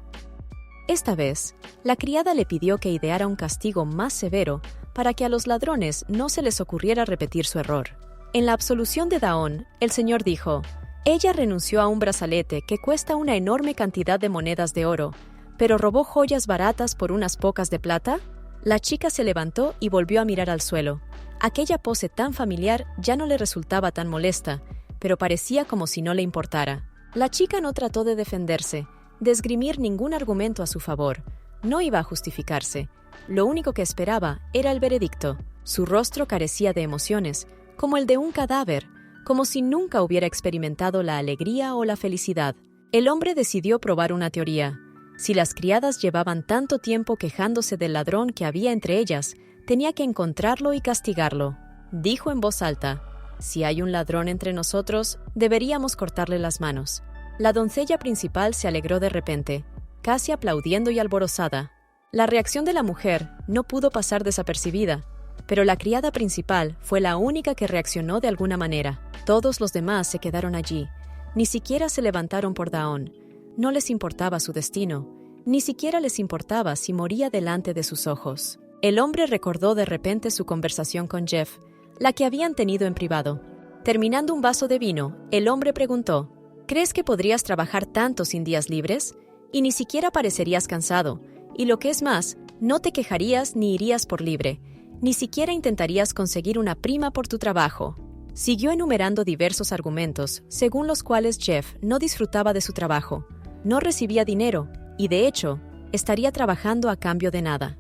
Esta vez, la criada le pidió que ideara un castigo más severo para que a los ladrones no se les ocurriera repetir su error. En la absolución de Dawn, el señor dijo: «Ella renunció a un brazalete que cuesta una enorme cantidad de monedas de oro, pero robó joyas baratas por unas pocas de plata». La chica se levantó y volvió a mirar al suelo. Aquella pose tan familiar ya no le resultaba tan molesta, pero parecía como si no le importara. La chica no trató de defenderse, de esgrimir ningún argumento a su favor. No iba a justificarse. Lo único que esperaba era el veredicto. Su rostro carecía de emociones, como el de un cadáver, como si nunca hubiera experimentado la alegría o la felicidad. El hombre decidió probar una teoría. Si las criadas llevaban tanto tiempo quejándose del ladrón que había entre ellas, tenía que encontrarlo y castigarlo. Dijo en voz alta: «Si hay un ladrón entre nosotros, deberíamos cortarle las manos». La doncella principal se alegró de repente, casi aplaudiendo y alborozada. La reacción de la mujer no pudo pasar desapercibida, pero la criada principal fue la única que reaccionó de alguna manera. Todos los demás se quedaron allí. Ni siquiera se levantaron por Dawn. No les importaba su destino. Ni siquiera les importaba si moría delante de sus ojos. El hombre recordó de repente su conversación con Jeff, la que habían tenido en privado. Terminando un vaso de vino, el hombre preguntó: «¿Crees que podrías trabajar tanto sin días libres? Y ni siquiera parecerías cansado. Y lo que es más, no te quejarías ni irías por libre. Ni siquiera intentarías conseguir una prima por tu trabajo». Siguió enumerando diversos argumentos, según los cuales Jeff no disfrutaba de su trabajo, no recibía dinero y, de hecho, estaría trabajando a cambio de nada.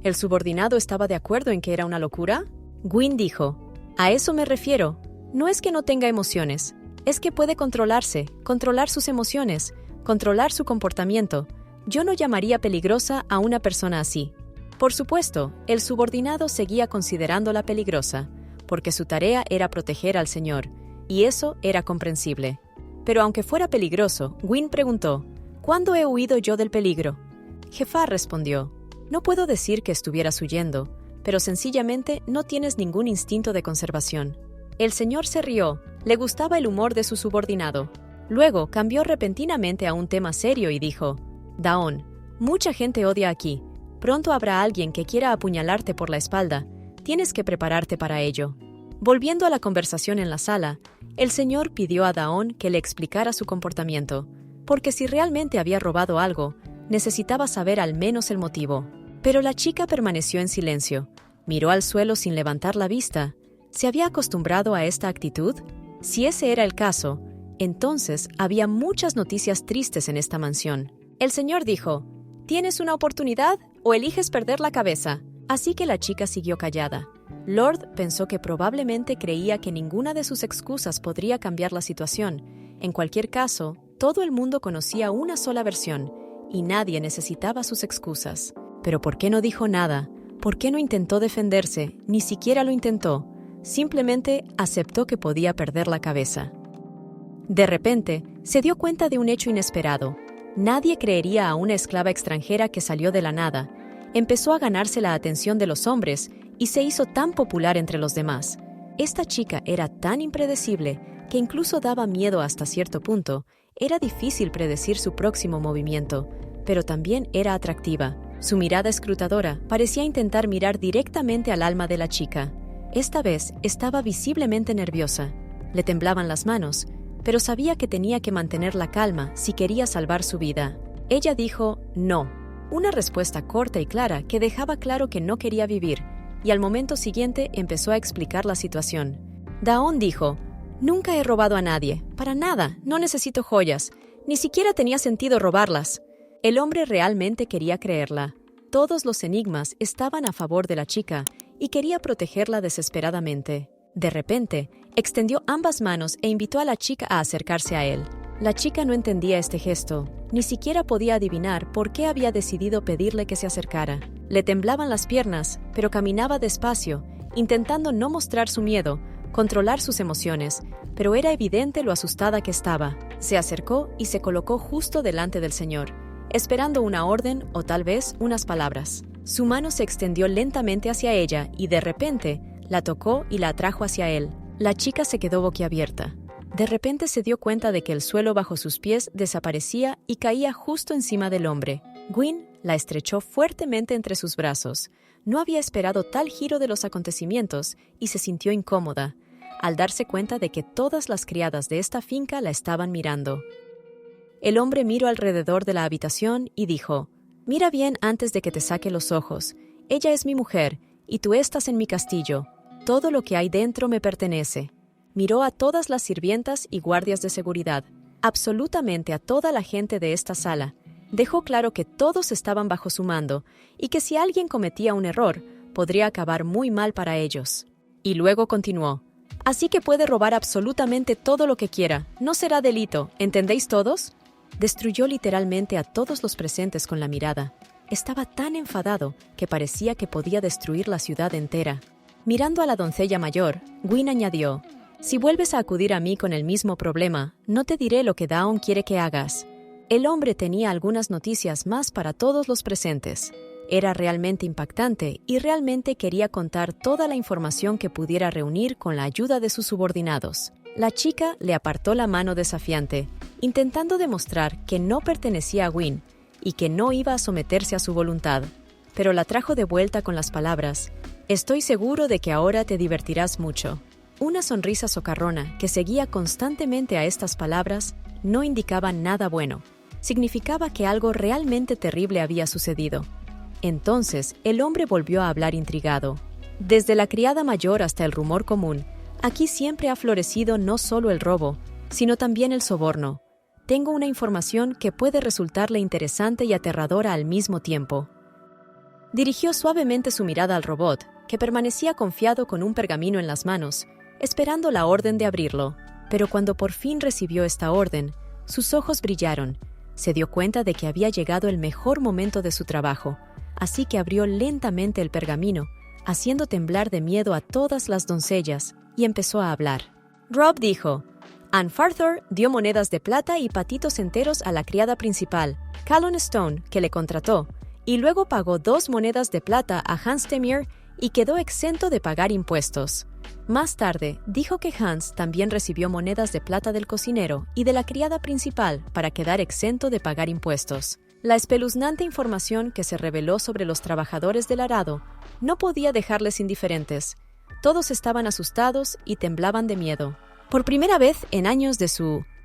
¿El subordinado estaba de acuerdo en que era una locura? Gwyn dijo: «A eso me refiero. No es que no tenga emociones, es que puede controlarse, controlar sus emociones, controlar su comportamiento. Yo no llamaría peligrosa a una persona así». Por supuesto, el subordinado seguía considerándola peligrosa, porque su tarea era proteger al señor, y eso era comprensible. Pero aunque fuera peligroso, Gwyn preguntó: «¿Cuándo he huido yo del peligro?» Jafar respondió: «No puedo decir que estuvieras huyendo, pero sencillamente no tienes ningún instinto de conservación». El señor se rió, le gustaba el humor de su subordinado. Luego cambió repentinamente a un tema serio y dijo: «Dawn, mucha gente odia aquí. Pronto habrá alguien que quiera apuñalarte por la espalda. Tienes que prepararte para ello». Volviendo a la conversación en la sala, el señor pidió a Dawn que le explicara su comportamiento, porque si realmente había robado algo, necesitaba saber al menos el motivo. Pero la chica permaneció en silencio, miró al suelo sin levantar la vista. ¿Se había acostumbrado a esta actitud? Si ese era el caso, entonces había muchas noticias tristes en esta mansión. El señor dijo: «¿Tienes una oportunidad o eliges perder la cabeza?». Así que la chica siguió callada. Lord pensó que probablemente creía que ninguna de sus excusas podría cambiar la situación. En cualquier caso, todo el mundo conocía una sola versión, y nadie necesitaba sus excusas. Pero ¿por qué no dijo nada? ¿Por qué no intentó defenderse? Ni siquiera lo intentó. Simplemente aceptó que podía perder la cabeza. De repente, se dio cuenta de un hecho inesperado. Nadie creería a una esclava extranjera que salió de la nada. Empezó a ganarse la atención de los hombres y se hizo tan popular entre los demás. Esta chica era tan impredecible que incluso daba miedo hasta cierto punto. Era difícil predecir su próximo movimiento, pero también era atractiva. Su mirada escrutadora parecía intentar mirar directamente al alma de la chica. Esta vez estaba visiblemente nerviosa. Le temblaban las manos, pero sabía que tenía que mantener la calma si quería salvar su vida. Ella dijo no, una respuesta corta y clara que dejaba claro que no quería vivir, y al momento siguiente empezó a explicar la situación. Dawn dijo: «Nunca he robado a nadie, para nada, no necesito joyas, ni siquiera tenía sentido robarlas». El hombre realmente quería creerla. Todos los enigmas estaban a favor de la chica y quería protegerla desesperadamente. De repente, extendió ambas manos e invitó a la chica a acercarse a él. La chica no entendía este gesto, ni siquiera podía adivinar por qué había decidido pedirle que se acercara. Le temblaban las piernas, pero caminaba despacio, intentando no mostrar su miedo, controlar sus emociones, pero era evidente lo asustada que estaba. Se acercó y se colocó justo delante del señor, esperando una orden o tal vez unas palabras. Su mano se extendió lentamente hacia ella y de repente la tocó y la atrajo hacia él. La chica se quedó boquiabierta. De repente se dio cuenta de que el suelo bajo sus pies desaparecía y caía justo encima del hombre. Gwyn la estrechó fuertemente entre sus brazos. No había esperado tal giro de los acontecimientos y se sintió incómoda, al darse cuenta de que todas las criadas de esta finca la estaban mirando. El hombre miró alrededor de la habitación y dijo: «Mira bien antes de que te saque los ojos. Ella es mi mujer, y tú estás en mi castillo. Todo lo que hay dentro me pertenece». Miró a todas las sirvientas y guardias de seguridad, absolutamente a toda la gente de esta sala. Dejó claro que todos estaban bajo su mando y que si alguien cometía un error, podría acabar muy mal para ellos. Y luego continuó: «Así que puede robar absolutamente todo lo que quiera. No será delito, ¿entendéis todos?». Destruyó literalmente a todos los presentes con la mirada. Estaba tan enfadado que parecía que podía destruir la ciudad entera. Mirando a la doncella mayor, Gwyn añadió: «Si vuelves a acudir a mí con el mismo problema, no te diré lo que Dawn quiere que hagas». El hombre tenía algunas noticias más para todos los presentes. Era realmente impactante y realmente quería contar toda la información que pudiera reunir con la ayuda de sus subordinados. La chica le apartó la mano desafiante, intentando demostrar que no pertenecía a Gwyn y que no iba a someterse a su voluntad, pero la trajo de vuelta con las palabras: «Estoy seguro de que ahora te divertirás mucho». Una sonrisa socarrona que seguía constantemente a estas palabras no indicaba nada bueno. Significaba que algo realmente terrible había sucedido. Entonces, el hombre volvió a hablar intrigado. «Desde la criada mayor hasta el rumor común, aquí siempre ha florecido no solo el robo, sino también el soborno. Tengo una información que puede resultarle interesante y aterradora al mismo tiempo». Dirigió suavemente su mirada al robot, que permanecía confiado con un pergamino en las manos, esperando la orden de abrirlo. Pero cuando por fin recibió esta orden, sus ojos brillaron. Se dio cuenta de que había llegado el mejor momento de su trabajo, así que abrió lentamente el pergamino, haciendo temblar de miedo a todas las doncellas, y empezó a hablar. Rob dijo: «Ann Farthor dio monedas de plata y patitos enteros a la criada principal, Callum Stone, que le contrató, y luego pagó 2 monedas de plata a Hans Temir y quedó exento de pagar impuestos». Más tarde, dijo que Hans también recibió monedas de plata del cocinero y de la criada principal para quedar exento de pagar impuestos. La espeluznante información que se reveló sobre los trabajadores del arado no podía dejarles indiferentes. Todos estaban asustados y temblaban de miedo. Por primera vez en años de su